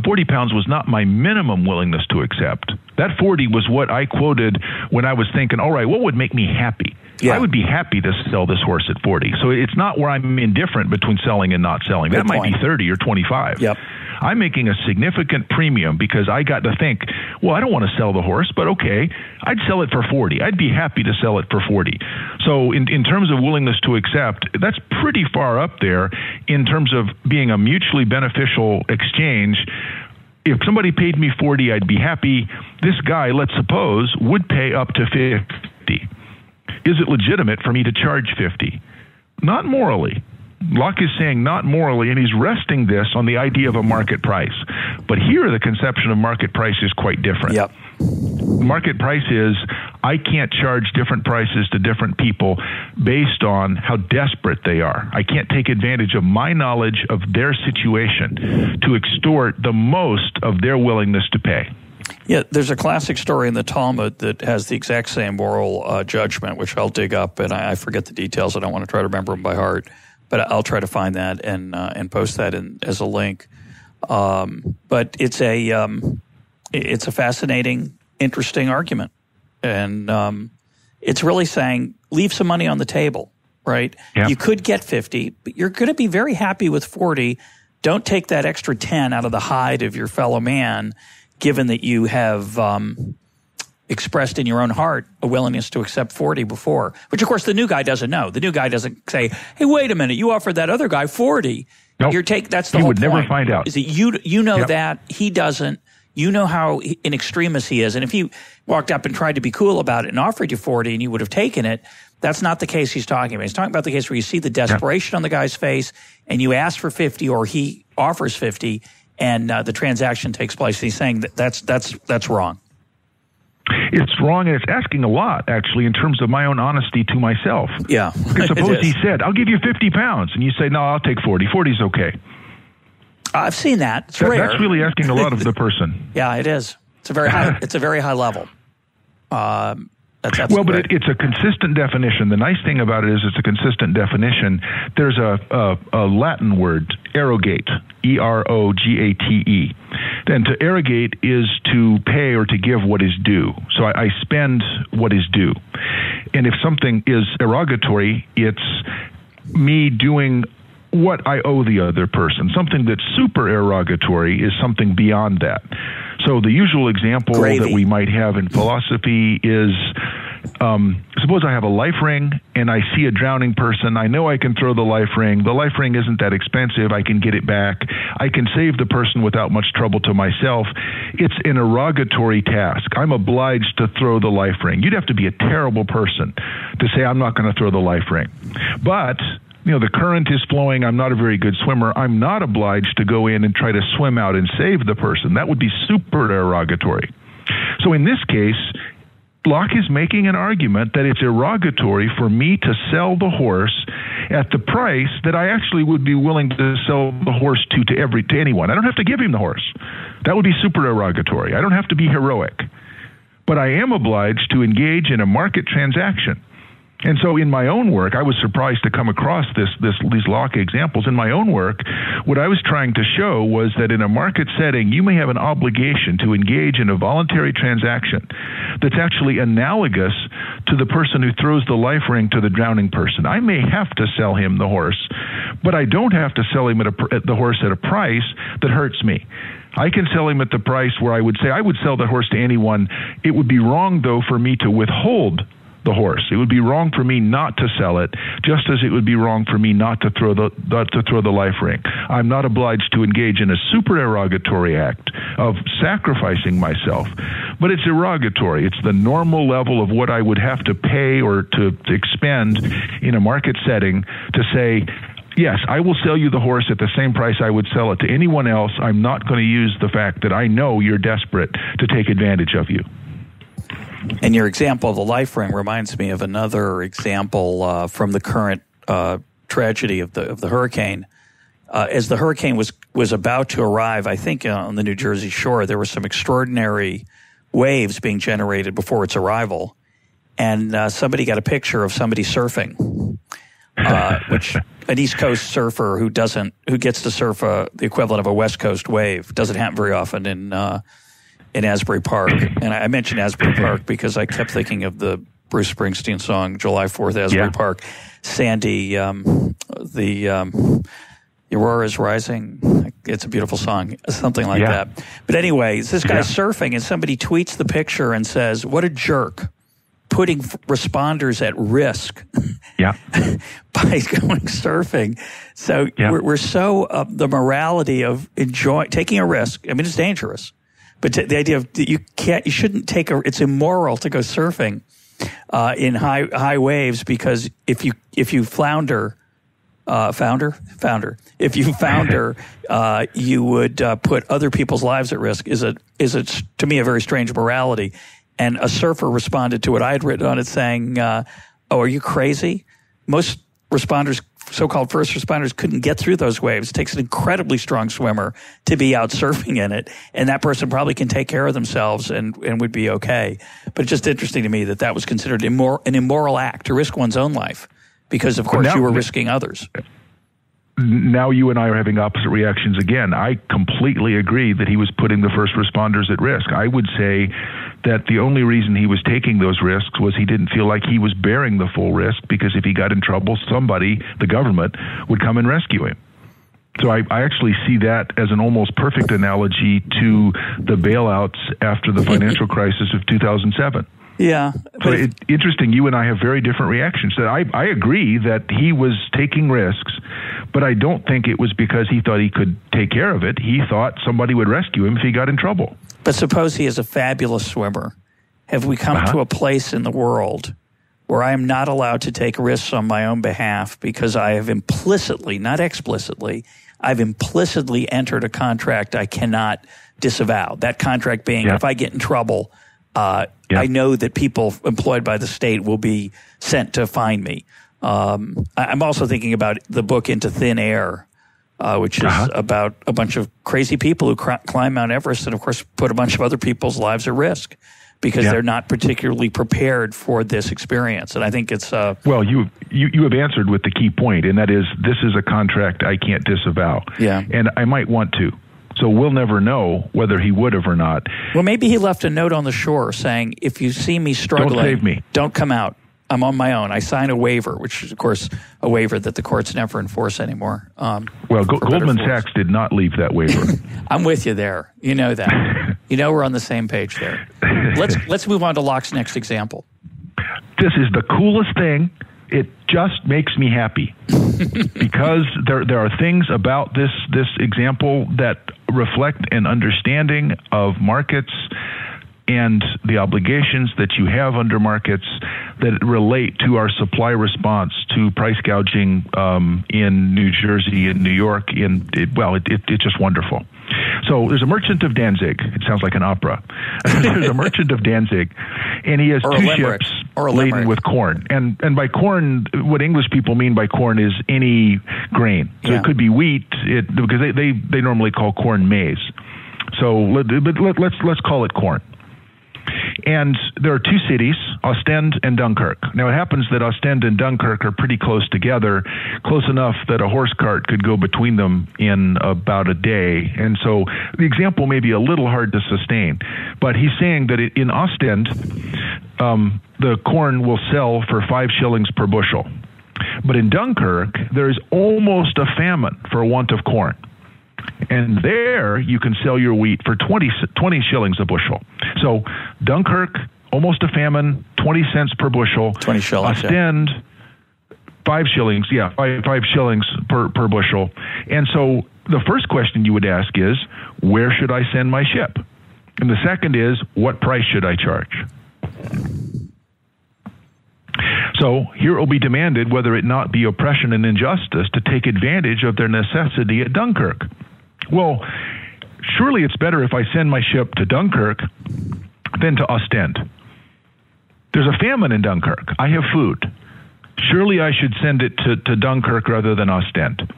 Speaker 2: 40 pounds was not my minimum willingness to accept. That 40 was what I quoted when I was thinking, all right, what would make me happy? Yeah. I would be happy to sell this horse at 40. So it's not where I'm indifferent between selling and not selling. That might be 30 or 25.
Speaker 1: Yep.
Speaker 2: I'm making a significant premium because I got to think, well, I don't want to sell the horse, but okay, I'd sell it for 40. I'd be happy to sell it for 40. So in terms of willingness to accept, that's pretty far up there in terms of being a mutually beneficial exchange. If somebody paid me 40, I'd be happy. This guy, let's suppose, would pay up to 50. Is it legitimate for me to charge 50? Not morally. Locke is saying not morally, and he's resting this on the idea of a market price. But here, the conception of market price is quite different.
Speaker 1: Yep.
Speaker 2: Market price is, I can't charge different prices to different people based on how desperate they are. I can't take advantage of my knowledge of their situation to extort the most of their willingness to pay.
Speaker 1: Yeah, there's a classic story in the Talmud that has the exact same moral judgment, which I'll dig up, and I forget the details. I don't want to try to remember them by heart. But I'll try to find that and post that as a link. But it's a fascinating, interesting argument, and it's really saying leave some money on the table, right? Yeah. You could get 50, but you're going to be very happy with 40. Don't take that extra 10 out of the hide of your fellow man, given that you have expressed in your own heart a willingness to accept 40 before, which of course the new guy doesn't know. The new guy doesn't say, hey, wait a minute, you offered that other guy 40.
Speaker 2: Nope.
Speaker 1: That's the whole point.
Speaker 2: He would never find out.
Speaker 1: Is that you know that, he doesn't. You know how in extremis he is. And if he walked up and tried to be cool about it and offered you 40 and you would have taken it, that's not the case he's talking about. He's talking about the case where you see the desperation on the guy's face and you ask for 50 or he offers 50 and the transaction takes place. And he's saying that's wrong.
Speaker 2: It's wrong, and it's asking a lot, actually, in terms of my own honesty to myself.
Speaker 1: Yeah.
Speaker 2: Suppose he said, I'll give you 50 pounds, and you say, no, I'll take 40. 40's okay.
Speaker 1: I've seen that. It's rare.
Speaker 2: That's really asking a lot of the person.
Speaker 1: Yeah, it is. It's a very high level.
Speaker 2: Well, but it's a consistent definition. The nice thing about it is it's a consistent definition. There's a Latin word, arrogate, E-R-O-G-A-T-E. And to arrogate is to pay or to give what is due. So I spend what is due. And if something is arrogatory, it's me doing what I owe the other person. Something that's super erogatory is something beyond that. So the usual example that we might have in philosophy is, suppose I have a life ring and I see a drowning person. I know I can throw the life ring. The life ring isn't that expensive. I can get it back. I can save the person without much trouble to myself. It's an erogatory task. I'm obliged to throw the life ring. You'd have to be a terrible person to say, I'm not going to throw the life ring. But the current is flowing. I'm not a very good swimmer. I'm not obliged to go in and try to swim out and save the person. That would be super erogatory. So in this case, Locke is making an argument that it's erogatory for me to sell the horse at the price that I actually would be willing to sell the horse to anyone. I don't have to give him the horse. That would be super erogatory. I don't have to be heroic. But I am obliged to engage in a market transaction. And so in my own work, I was surprised to come across these Locke examples. In my own work, what I was trying to show was that in a market setting, you may have an obligation to engage in a voluntary transaction that's actually analogous to the person who throws the life ring to the drowning person. I may have to sell him the horse, but I don't have to sell him the horse at a price that hurts me. I can sell him at the price where I would say I would sell the horse to anyone. It would be wrong, though, for me to withhold the horse. It would be wrong for me not to sell it, just as it would be wrong for me not to throw the life ring. I'm not obliged to engage in a supererogatory act of sacrificing myself, but it's erogatory. It's the normal level of what I would have to pay or to expend in a market setting to say, yes, I will sell you the horse at the same price I would sell it to anyone else. I'm not going to use the fact that I know you're desperate to take advantage of you.
Speaker 1: And your example of the life ring reminds me of another example from the current tragedy of the hurricane. As the hurricane was about to arrive, I think on the New Jersey shore, there were some extraordinary waves being generated before its arrival, and somebody got a picture of somebody surfing, which an East Coast surfer who gets to surf the equivalent of a West Coast wave. Doesn't happen very often in Asbury Park. And I mentioned Asbury Park because I kept thinking of the Bruce Springsteen song, July 4th, Asbury Park. Sandy, the Aurora is Rising. It's a beautiful song, something like that. But anyway, this guy's surfing, and somebody tweets the picture and says, what a jerk, putting responders at risk by going surfing. So we're so the morality of taking a risk. I mean, it's dangerous, but the idea of you shouldn't take it's immoral to go surfing in high waves, because if you flounder, if you founder, you would put other people's lives at risk. Is to me a very strange morality. And a surfer responded to what I had written on it, saying, "Oh, are you crazy? Most responders, so-called first responders, couldn't get through those waves. It takes an incredibly strong swimmer to be out surfing in it, and that person probably can take care of themselves and would be okay." But it's just interesting to me that was considered an immoral act to risk one's own life, because of course you were risking others.
Speaker 2: Now you and I are having opposite reactions again. I completely agree that he was putting the first responders at risk. I would say that the only reason he was taking those risks was he didn't feel like he was bearing the full risk, because if he got in trouble, somebody, the government, would come and rescue him. So I actually see that as an almost perfect analogy to the bailouts after the financial crisis of 2007.
Speaker 1: Yeah.
Speaker 2: So it's interesting. You and I have very different reactions. I agree that he was taking risks, but I don't think it was because he thought he could take care of it. He thought somebody would rescue him if he got in trouble.
Speaker 1: But suppose he is a fabulous swimmer. Have we come to a place in the world where I am not allowed to take risks on my own behalf because I have implicitly, not explicitly, I've implicitly entered a contract I cannot disavow? That contract being, if I get in trouble, I know that people employed by the state will be sent to find me. I'm also thinking about the book Into Thin Air, which is about a bunch of crazy people who climb Mount Everest and, of course, put a bunch of other people's lives at risk because they're not particularly prepared for this experience. And I think it's...
Speaker 2: well, you have answered with the key point, and that is, this is a contract I can't disavow. Yeah. And I might want to. So we'll never know whether he would have or not.
Speaker 1: Well, maybe he left a note on the shore saying, if you see me struggling,
Speaker 2: don't save me.
Speaker 1: Don't come out. I'm on my own. I sign a waiver, which is, of course, a waiver that the courts never enforce anymore.
Speaker 2: Well, Goldman Sachs did not leave that waiver.
Speaker 1: I'm with you there. You know that. You know we're on the same page there. Let's move on to Locke's next example.
Speaker 2: This is the coolest thing. It just makes me happy because there are things about this example that reflect an understanding of markets and the obligations that you have under markets that relate to our supply response to price gouging in New Jersey and New York. It's just wonderful. So there's a merchant of Danzig. It sounds like an opera. There's a merchant of Danzig, and he has two ships laden with corn. And by corn, what English people mean by corn is any grain. So it could be wheat, because they normally call corn maize. So let's call it corn. And there are two cities, Ostend and Dunkirk. Now, it happens that Ostend and Dunkirk are pretty close together, close enough that a horse cart could go between them in about a day. And so the example may be a little hard to sustain. But he's saying that in Ostend, the corn will sell for 5 shillings per bushel. But in Dunkirk, there is almost a famine for want of corn. And there you can sell your wheat for 20 shillings a bushel. So Dunkirk, almost a famine, 20 cents per bushel.
Speaker 1: 20 shillings.
Speaker 2: Ostend, 5 shillings. Yeah, 5 shillings per bushel. And so the first question you would ask is, where should I send my ship? And the second is, what price should I charge? So here it will be demanded whether it not be oppression and injustice to take advantage of their necessity at Dunkirk. Well, surely it's better if I send my ship to Dunkirk than to Ostend. There's a famine in Dunkirk. I have food. Surely I should send it to Dunkirk rather than Ostend.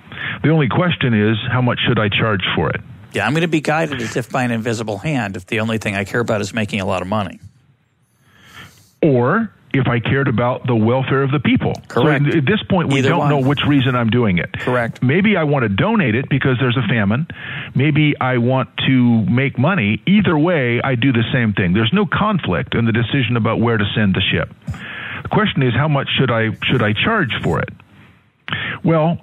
Speaker 2: The only question is, how much should I charge for it?
Speaker 1: Yeah, I'm going to be guided as if by an invisible hand if the only thing I care about is making a lot of money.
Speaker 2: Or if I cared about the welfare of the people.
Speaker 1: Correct.
Speaker 2: So at this point, we don't know which reason I'm doing it.
Speaker 1: Correct.
Speaker 2: Maybe I want to donate it because there's a famine. Maybe I want to make money. Either way, I do the same thing. There's no conflict in the decision about where to send the ship. The question is, how much should I charge for it? Well,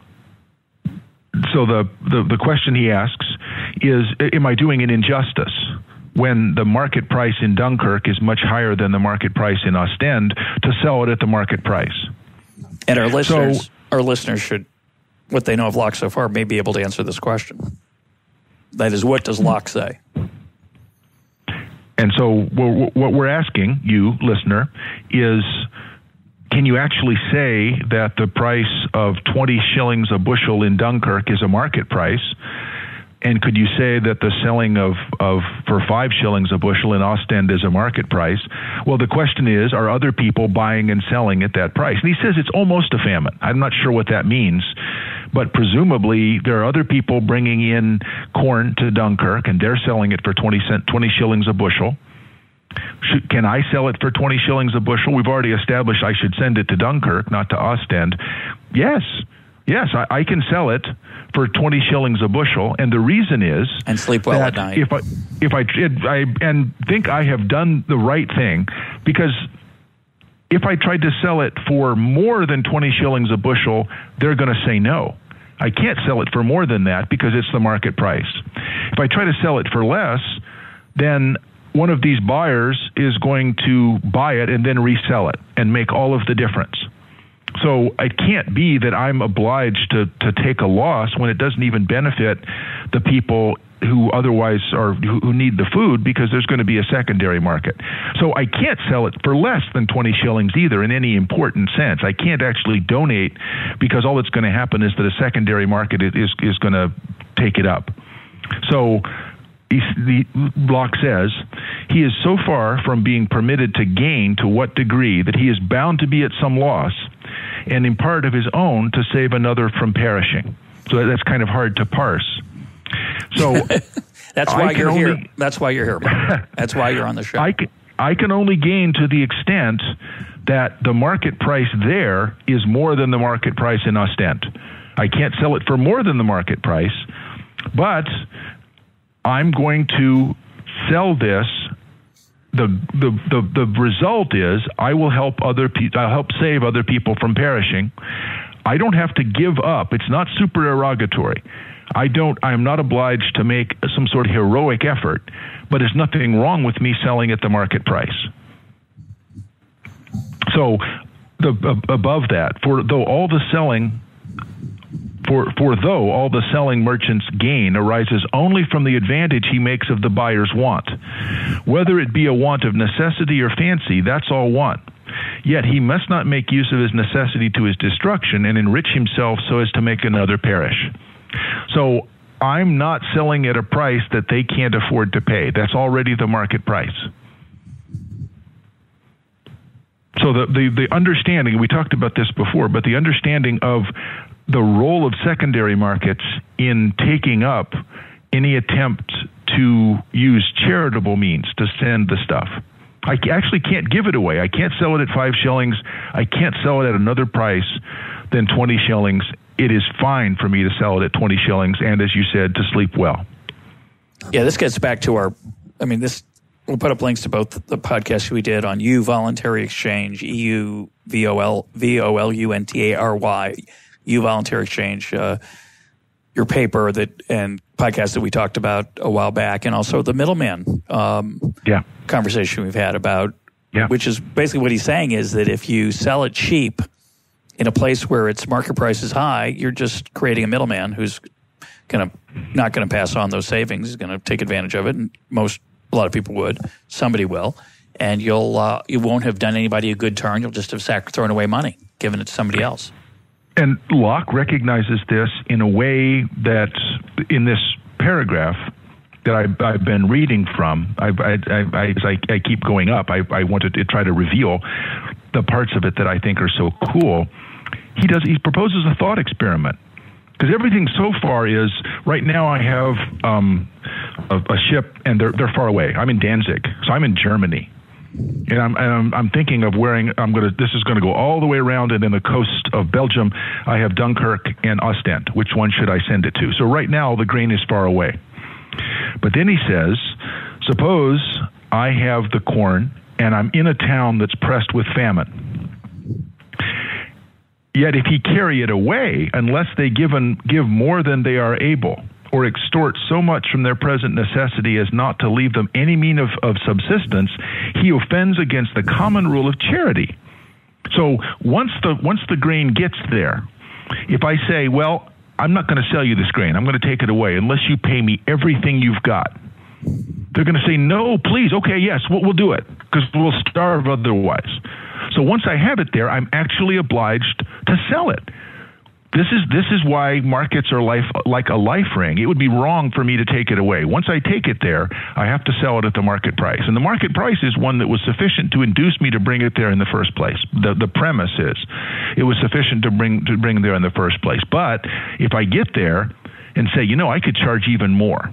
Speaker 2: so the question he asks is, am I doing an injustice when the market price in Dunkirk is much higher than the market price in Ostend to sell it at the market price?
Speaker 1: And our listeners should, what they know of Locke so far, may be able to answer this question. That is, what does Locke say?
Speaker 2: And so what we're asking you, listener, is, can you actually say that the price of 20 shillings a bushel in Dunkirk is a market price? And could you say that the selling of for 5 shillings a bushel in Ostend is a market price? Well, the question is, are other people buying and selling at that price? And he says it's almost a famine. I'm not sure what that means, but presumably there are other people bringing in corn to Dunkirk, and they're selling it for 20 shillings a bushel. Can I sell it for 20 shillings a bushel? We've already established I should send it to Dunkirk, not to Ostend. Yes, I can sell it for 20 shillings a bushel, and the reason is,
Speaker 1: and sleep well at night.
Speaker 2: If I think I have done the right thing, because if I tried to sell it for more than 20 shillings a bushel, they're going to say no. I can't sell it for more than that because it's the market price. If I try to sell it for less, then one of these buyers is going to buy it and then resell it and make all of the difference. So it can't be that I'm obliged to take a loss when it doesn't even benefit the people who otherwise who need the food, because there's going to be a secondary market. So I can't sell it for less than 20 shillings either in any important sense. I can't actually donate, because all that's going to happen is that a secondary market is going to take it up. So Locke says he is so far from being permitted to gain to what degree that he is bound to be at some loss, and in part of his own to save another from perishing. So that's kind of hard to parse. So
Speaker 1: that's why you're here. That's why you're here, Mark. That's why you're on the show.
Speaker 2: I can only gain to the extent that the market price there is more than the market price in Ostend. I can't sell it for more than the market price, but I'm going to sell this. The result is I will help I'll help save other people from perishing. I don't have to give up. It's not supererogatory. I am not obliged to make some sort of heroic effort, but there's nothing wrong with me selling at the market price. So above that, though all the selling merchant's gain arises only from the advantage he makes of the buyer's want, whether it be a want of necessity or fancy, that's all one. Yet he must not make use of his necessity to his destruction and enrich himself so as to make another perish. So I'm not selling at a price that they can't afford to pay. That's already the market price. So the understanding, we talked about this before, but the understanding of the role of secondary markets in taking up any attempt to use charitable means to send the stuff. I actually can't give it away. I can't sell it at 5 shillings. I can't sell it at another price than 20 shillings. It is fine for me to sell it at 20 shillings and, as you said, to sleep well.
Speaker 1: Yeah, this gets back to we'll put up links to both the podcasts we did on Voluntary Exchange, EUVOLUNTARY, Voluntary Exchange, your paper and podcast that we talked about a while back, and also the middleman conversation we've had about, which is basically what he's saying is that if you sell it cheap in a place where its market price is high, you're just creating a middleman who's not going to pass on those savings. He's going to take advantage of it, and a lot of people would. Somebody will, and you won't have done anybody a good turn. You'll just have thrown away money, given it to somebody else.
Speaker 2: And Locke recognizes this in a way that, in this paragraph that I've been reading from, as I keep going up, I wanted to try to reveal the parts of it that I think are so cool. He proposes a thought experiment, because everything so far is, right now I have a ship, and they're far away. I'm in Danzig, so I'm in Germany. And I'm thinking of this is going to go all the way around, and in the coast of Belgium, I have Dunkirk and Ostend. Which one should I send it to? So right now, the grain is far away. But then he says, suppose I have the corn, and I'm in a town that's pressed with famine. Yet if he carry it away, unless they give more than they are able, or extort so much from their present necessity as not to leave them any mean of subsistence, he offends against the common rule of charity. So once the grain gets there, if I say, well, I'm not going to sell you this grain, I'm going to take it away unless you pay me everything you've got, they're going to say, no, please, okay, yes, we'll do it, because we'll starve otherwise. So once I have it there, I'm actually obliged to sell it. This is why markets are like a life ring. It would be wrong for me to take it away. Once I take it there, I have to sell it at the market price. And the market price is one that was sufficient to induce me to bring it there in the first place. The premise is it was sufficient to bring there in the first place. But if I get there and say, I could charge even more,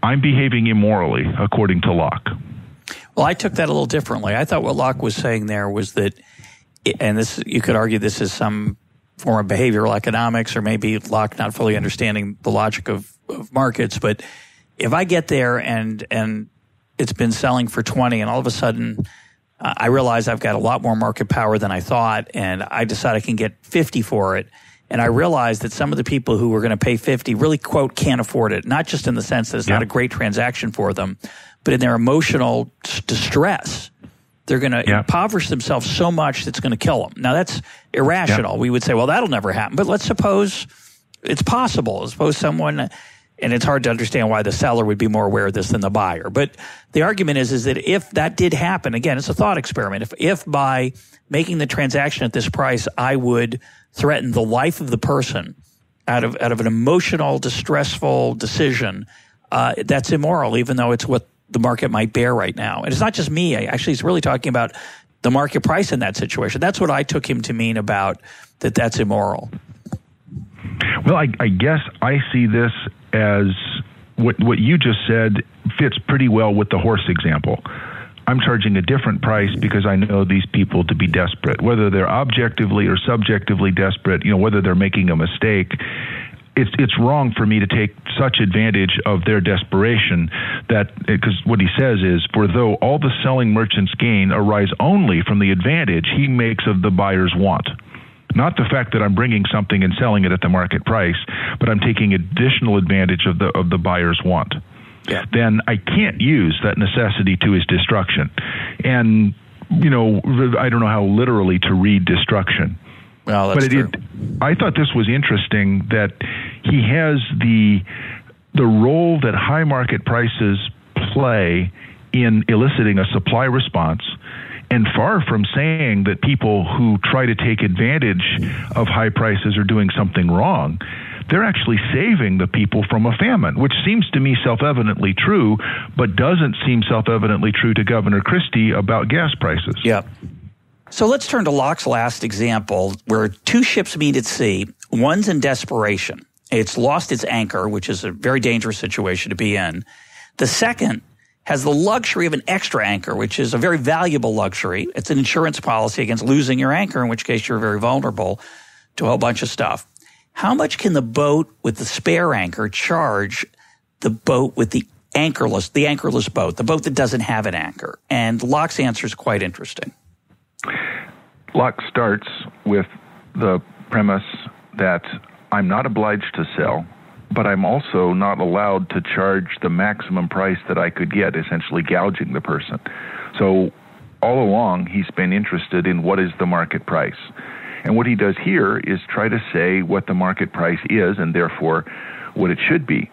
Speaker 2: I'm behaving immorally, according to Locke.
Speaker 1: Well, I took that a little differently. I thought what Locke was saying there was that, and this, you could argue this is some form of behavioral economics, or maybe Locke not fully understanding the logic of markets. But if I get there and it's been selling for 20, and all of a sudden I realize I've got a lot more market power than I thought, and I decide I can get 50 for it, and I realize that some of the people who were going to pay 50 really, quote, can't afford it, not just in the sense that it's not a great transaction for them, but in their emotional distress. They're going to impoverish themselves so much that's going to kill them. Now, that's irrational. We would say, well, that'll never happen. But let's suppose it's possible. Suppose someone, and it's hard to understand why the seller would be more aware of this than the buyer. But the argument is that if that did happen, again, it's a thought experiment. If by making the transaction at this price, I would threaten the life of the person out of an emotional, distressful decision, that's immoral, even though it's what the market might bear right now. And it's not just me. Actually, he's really talking about the market price in that situation. That's what I took him to mean about that's immoral.
Speaker 2: Well, I guess I see this as what you just said fits pretty well with the horse example. I'm charging a different price because I know these people to be desperate, whether they're objectively or subjectively desperate, whether they're making a mistake. It's wrong for me to take such advantage of their desperation because what he says is, for though all the selling merchant's gain arise only from the advantage he makes of the buyer's want, not the fact that I'm bringing something and selling it at the market price, but I'm taking additional advantage of the buyer's want. Yeah. Then I can't use that necessity to his destruction. And, I don't know how literally to read destruction.
Speaker 1: Well, that's true.
Speaker 2: I thought this was interesting that he has the role that high market prices play in eliciting a supply response, and far from saying that people who try to take advantage of high prices are doing something wrong, they're actually saving the people from a famine, which seems to me self-evidently true, but doesn't seem self-evidently true to Governor Christie about gas prices.
Speaker 1: Yeah. So let's turn to Locke's last example, where two ships meet at sea. One's in desperation. It's lost its anchor, which is a very dangerous situation to be in. The second has the luxury of an extra anchor, which is a very valuable luxury. It's an insurance policy against losing your anchor, in which case you're very vulnerable to a whole bunch of stuff. How much can the boat with the spare anchor charge the boat with the anchorless boat, the boat that doesn't have an anchor? And Locke's answer is quite interesting.
Speaker 3: Locke starts with the premise that I'm not obliged to sell, but I'm also not allowed to charge the maximum price that I could get, essentially gouging the person. So all along, he's been interested in what is the market price. And what he does here is try to say what the market price is and therefore what it should be.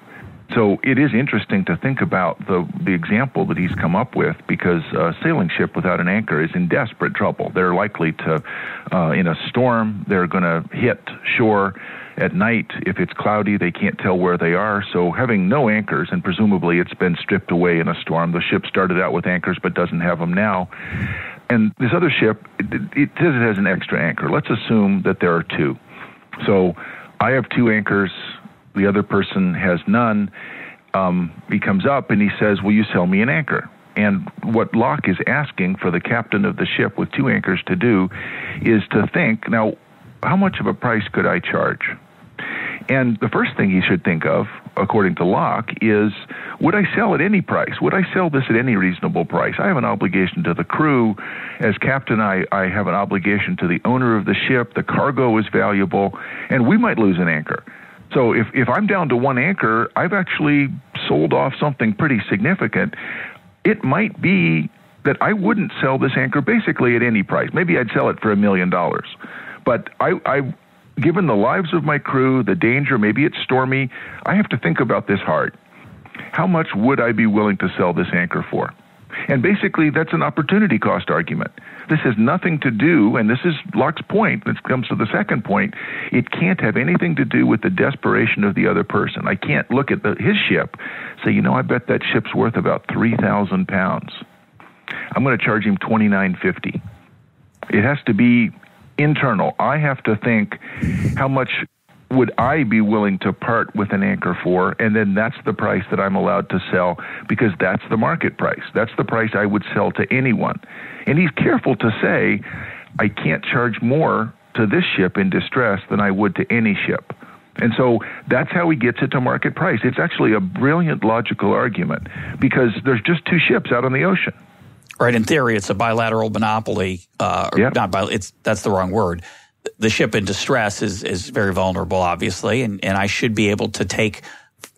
Speaker 3: So it is interesting to think about the example that he's come up with, because a sailing ship without an anchor is in desperate trouble. They're likely to, in a storm, they're going to hit shore at night. If it's cloudy, they can't tell where they are. So having no anchors, and presumably it's been stripped away in a storm. The ship started out with anchors but doesn't have them now. And this other ship, it says it has an extra anchor. Let's assume that there are two. So I have two anchors. The other person has none. He comes up and he says, will you sell me an anchor? And what Locke is asking for the captain of the ship with 2 anchors to do is to think, now, how much of a price could I charge? And the first thing he should think of, according to Locke, is, would I sell at any price? Would I sell this at any reasonable price? I have an obligation to the crew. As captain, I have an obligation to the owner of the ship. The cargo is valuable, and we might lose an anchor. So if I'm down to 1 anchor, I've actually sold off something pretty significant. It might be that I wouldn't sell this anchor basically at any price. Maybe I'd sell it for $1 million. But I given the lives of my crew, the danger, maybe it's stormy, I have to think about this hard. How much would I be willing to sell this anchor for? And basically, that's an opportunity cost argument. This has nothing to do, and this is Locke's point, this comes to the second point, it can't have anything to do with the desperation of the other person. I can't look at his ship, say, I bet that ship's worth about 3,000 pounds. I'm going to charge him $29.50. It has to be internal. I have to think, how much would I be willing to part with an anchor for? And then that's the price that I'm allowed to sell, because that's the market price. That's the price I would sell to anyone. And he's careful to say, I can't charge more to this ship in distress than I would to any ship. And so that's how he gets it to market price. It's actually a brilliant logical argument, because there's just 2 ships out on the ocean.
Speaker 1: Right. In theory, it's a bilateral monopoly. That's the wrong word. The ship in distress is very vulnerable, obviously, and I should be able to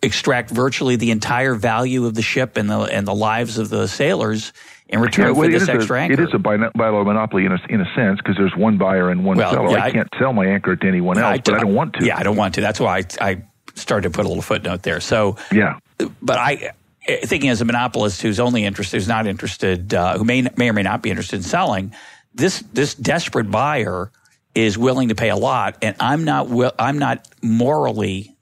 Speaker 1: extract virtually the entire value of the ship and the lives of the sailors in return for this extra anchor.
Speaker 3: It is a bilateral monopoly in a sense, because there's one buyer and one seller. Yeah, I can't sell my anchor to anyone else, but I don't want to.
Speaker 1: Yeah, I don't want to. That's why I started to put a little footnote there. So,
Speaker 3: yeah.
Speaker 1: But thinking as a monopolist who's not interested, who may or may not be interested in selling, this desperate buyer is willing to pay a lot, and I'm not morally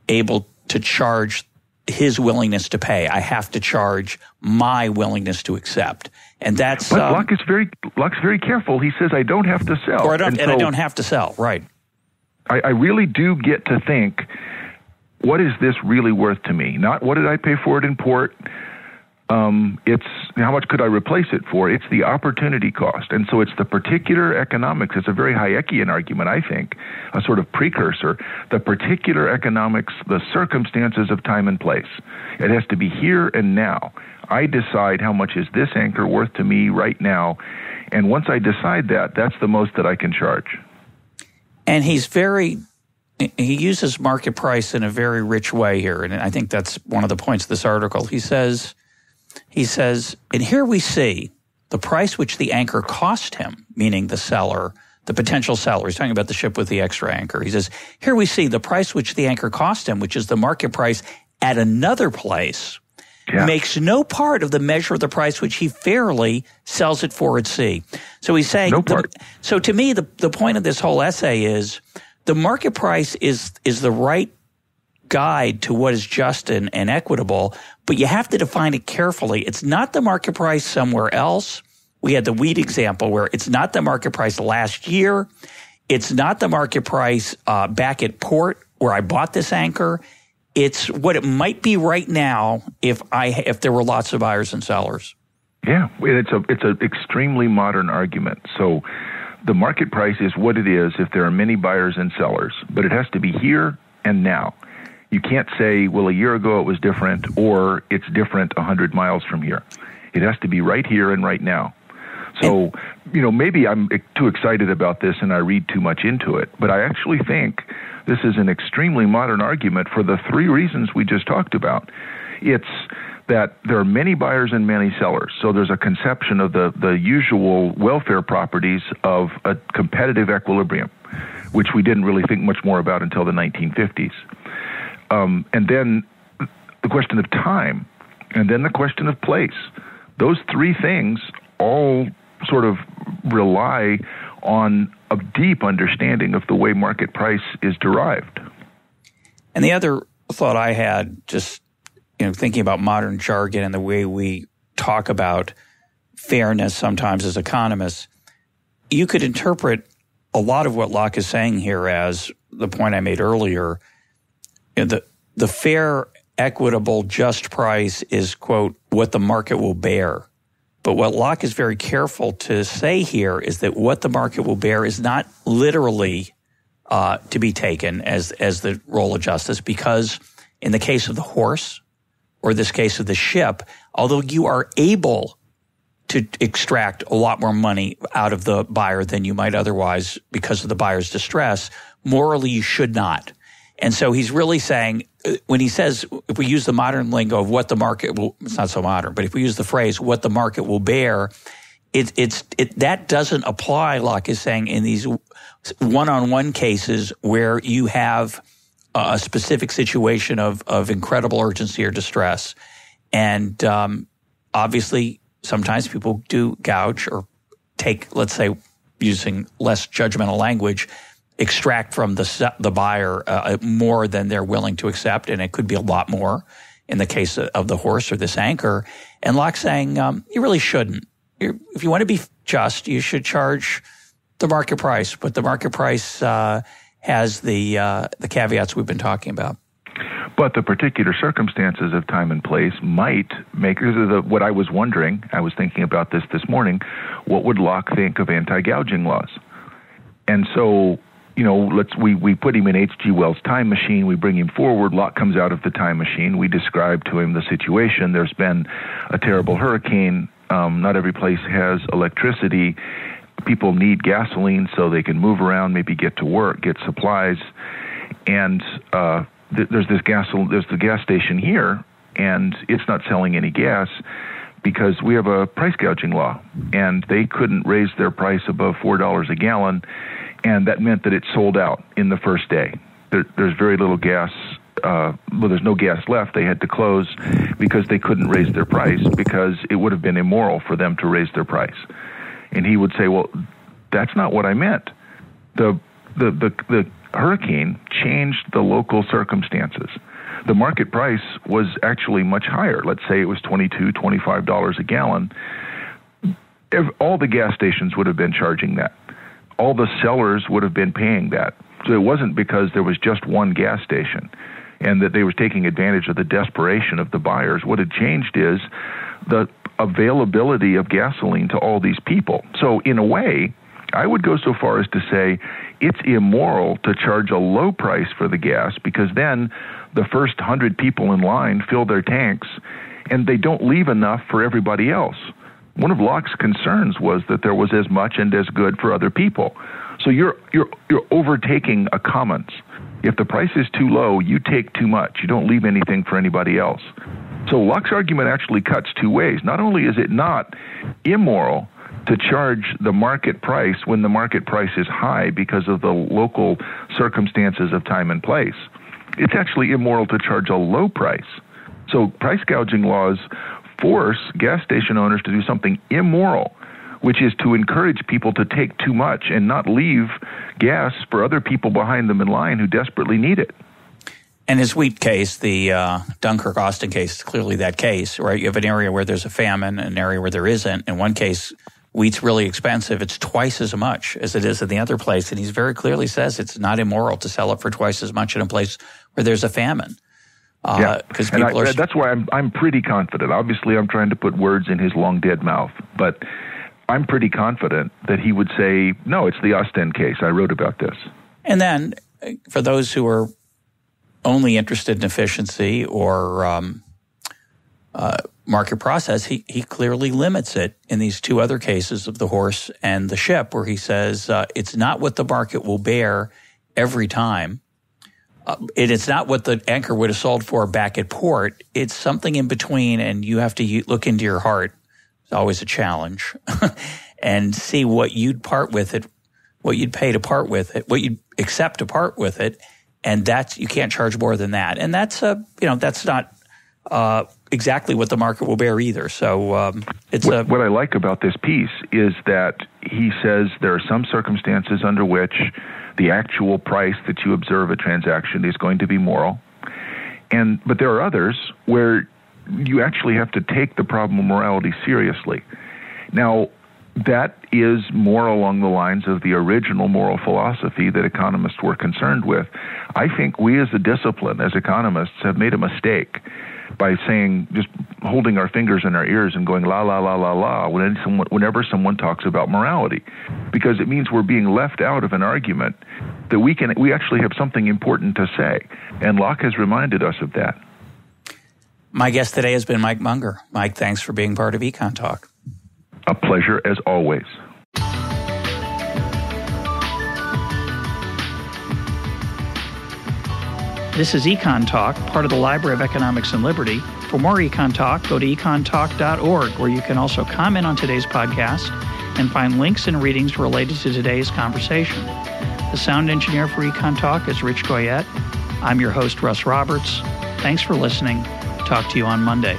Speaker 1: able to charge his willingness to pay. I have to charge my willingness to accept, and that's.
Speaker 3: But Locke's very careful. He says I don't have to sell,
Speaker 1: I don't have to sell. Right.
Speaker 3: I really do get to think, what is this really worth to me? Not what did I pay for it in port. It's how much could I replace it for? It's the opportunity cost. And so it's the particular economics. It's a very Hayekian argument, I think, a sort of precursor. The particular economics, the circumstances of time and place. It has to be here and now. I decide how much is this anchor worth to me right now. And once I decide that, that's the most that I can charge.
Speaker 1: And he uses market price in a very rich way here. And I think that's one of the points of this article. He says, and here we see the price which the anchor cost him, meaning the seller, the potential seller. He's talking about the ship with the extra anchor. He says, here we see the price which the anchor cost him, which is the market price at another place, makes no part of the measure of the price which he fairly sells it for at sea. So he's saying, so to me, the point of this whole essay is the market price is the right guide to what is just and equitable, but you have to define it carefully. It's not the market price somewhere else. We had the wheat example where it's not the market price last year. It's not the market price back at port where I bought this anchor. It's what it might be right now if there were lots of buyers and sellers.
Speaker 3: Yeah, it's an extremely modern argument. So the market price is what it is if there are many buyers and sellers, but it has to be here and now. You can't say, well, a year ago it was different, or it's different 100 miles from here. It has to be right here and right now. So, maybe I'm too excited about this and I read too much into it, but I actually think this is an extremely modern argument for the 3 reasons we just talked about. It's that there are many buyers and many sellers. So there's a conception of the usual welfare properties of a competitive equilibrium, which we didn't really think much more about until the 1950s. And then the question of time, and then the question of place. Those 3 things all sort of rely on a deep understanding of the way market price is derived.
Speaker 1: And the other thought I had, just thinking about modern jargon and the way we talk about fairness sometimes as economists, you could interpret a lot of what Locke is saying here as the point I made earlier. The fair equitable, just price is, quote, what the market will bear. But what Locke is very careful to say here is that what the market will bear is not literally to be taken as the role of justice, because in the case of the horse or this case of the ship, although you are able to extract a lot more money out of the buyer than you might otherwise because of the buyer's distress, morally you should not. And so he's really saying, when he says, if we use the modern lingo of what the market will, it's not so modern, but if we use the phrase what the market will bear, that doesn't apply, Locke is saying, in these one-on-one cases where you have a specific situation of incredible urgency or distress. And obviously, sometimes people do gouge or take, let's say, using less judgmental language, extract from the buyer more than they're willing to accept, and it could be a lot more in the case of the horse or this anchor. And Locke's saying you really shouldn't. If you want to be just, you should charge the market price, but the market price has the caveats we've been talking about.
Speaker 3: But the particular circumstances of time and place might make what I was wondering. I was thinking about this morning. What would Locke think of anti-gouging laws? And so, we put him in H.G. Wells' time machine. We bring him forward. Locke comes out of the time machine. We describe to him the situation. There's been a terrible hurricane. Not every place has electricity. People need gasoline so they can move around, maybe get to work, get supplies. And there's the gas station here, and it's not selling any gas because we have a price gouging law, and they couldn't raise their price above $4 a gallon, and that meant that it sold out in the first day. There's very little gas. There's no gas left. They had to close because they couldn't raise their price, because it would have been immoral for them to raise their price. And he would say, well, that's not what I meant. The hurricane changed the local circumstances. The market price was actually much higher. Let's say it was $22, $25 a gallon. All the gas stations would have been charging that. All the sellers would have been paying that. So it wasn't because there was just one gas station and that they were taking advantage of the desperation of the buyers. What had changed is the availability of gasoline to all these people. So in a way, I would go so far as to say it's immoral to charge a low price for the gas, because then the first 100 people in line fill their tanks and they don't leave enough for everybody else. One of Locke's concerns was that there was as much and as good for other people. So you're overtaking a commons. If the price is too low, you take too much. You don't leave anything for anybody else. So Locke's argument actually cuts two ways. Not only is it not immoral to charge the market price when the market price is high because of the local circumstances of time and place, it's actually immoral to charge a low price. So price gouging laws force gas station owners to do something immoral, which is to encourage people to take too much and not leave gas for other people behind them in line who desperately need it.
Speaker 1: And his wheat case, the Dunkirk-Austin case, is clearly that case, right? You have an area where there's a famine, an area where there isn't. In one case, wheat's really expensive. It's twice as much as it is in the other place. And he very clearly says it's not immoral to sell it for twice as much in a place where there's a famine. Because
Speaker 3: that's why I'm pretty confident. Obviously, I'm trying to put words in his long dead mouth, but I'm pretty confident that he would say, no, it's the Ostend case. I wrote about this.
Speaker 1: And then for those who are only interested in efficiency or market process, he clearly limits it in these two other cases of the horse and the ship, where he says it's not what the market will bear every time. It's not what the anchor would have sold for back at port. It's something in between, and you have to look into your heart. It's always a challenge. And see what you'd part with it, what you'd pay to part with it, what you'd accept to part with it, and that's, you can't charge more than that. And that's that's not exactly what the market will bear either. So
Speaker 3: what I like about this piece is that he says there are some circumstances under which the actual price that you observe a transaction is going to be moral, but there are others where you actually have to take the problem of morality seriously. Now, that is more along the lines of the original moral philosophy that economists were concerned with. I think we as a discipline, as economists, have made a mistake by saying, just holding our fingers in our ears and going la, la, la, la, la, whenever someone talks about morality, because it means we're being left out of an argument that we actually have something important to say. And Locke has reminded us of that.
Speaker 1: My guest today has been Mike Munger. Mike, thanks for being part of EconTalk.
Speaker 3: A pleasure as always.
Speaker 1: This is EconTalk, part of the Library of Economics and Liberty. For more EconTalk, go to econtalk.org, where you can also comment on today's podcast and find links and readings related to today's conversation. The sound engineer for EconTalk is Rich Goyette. I'm your host, Russ Roberts. Thanks for listening. Talk to you on Monday.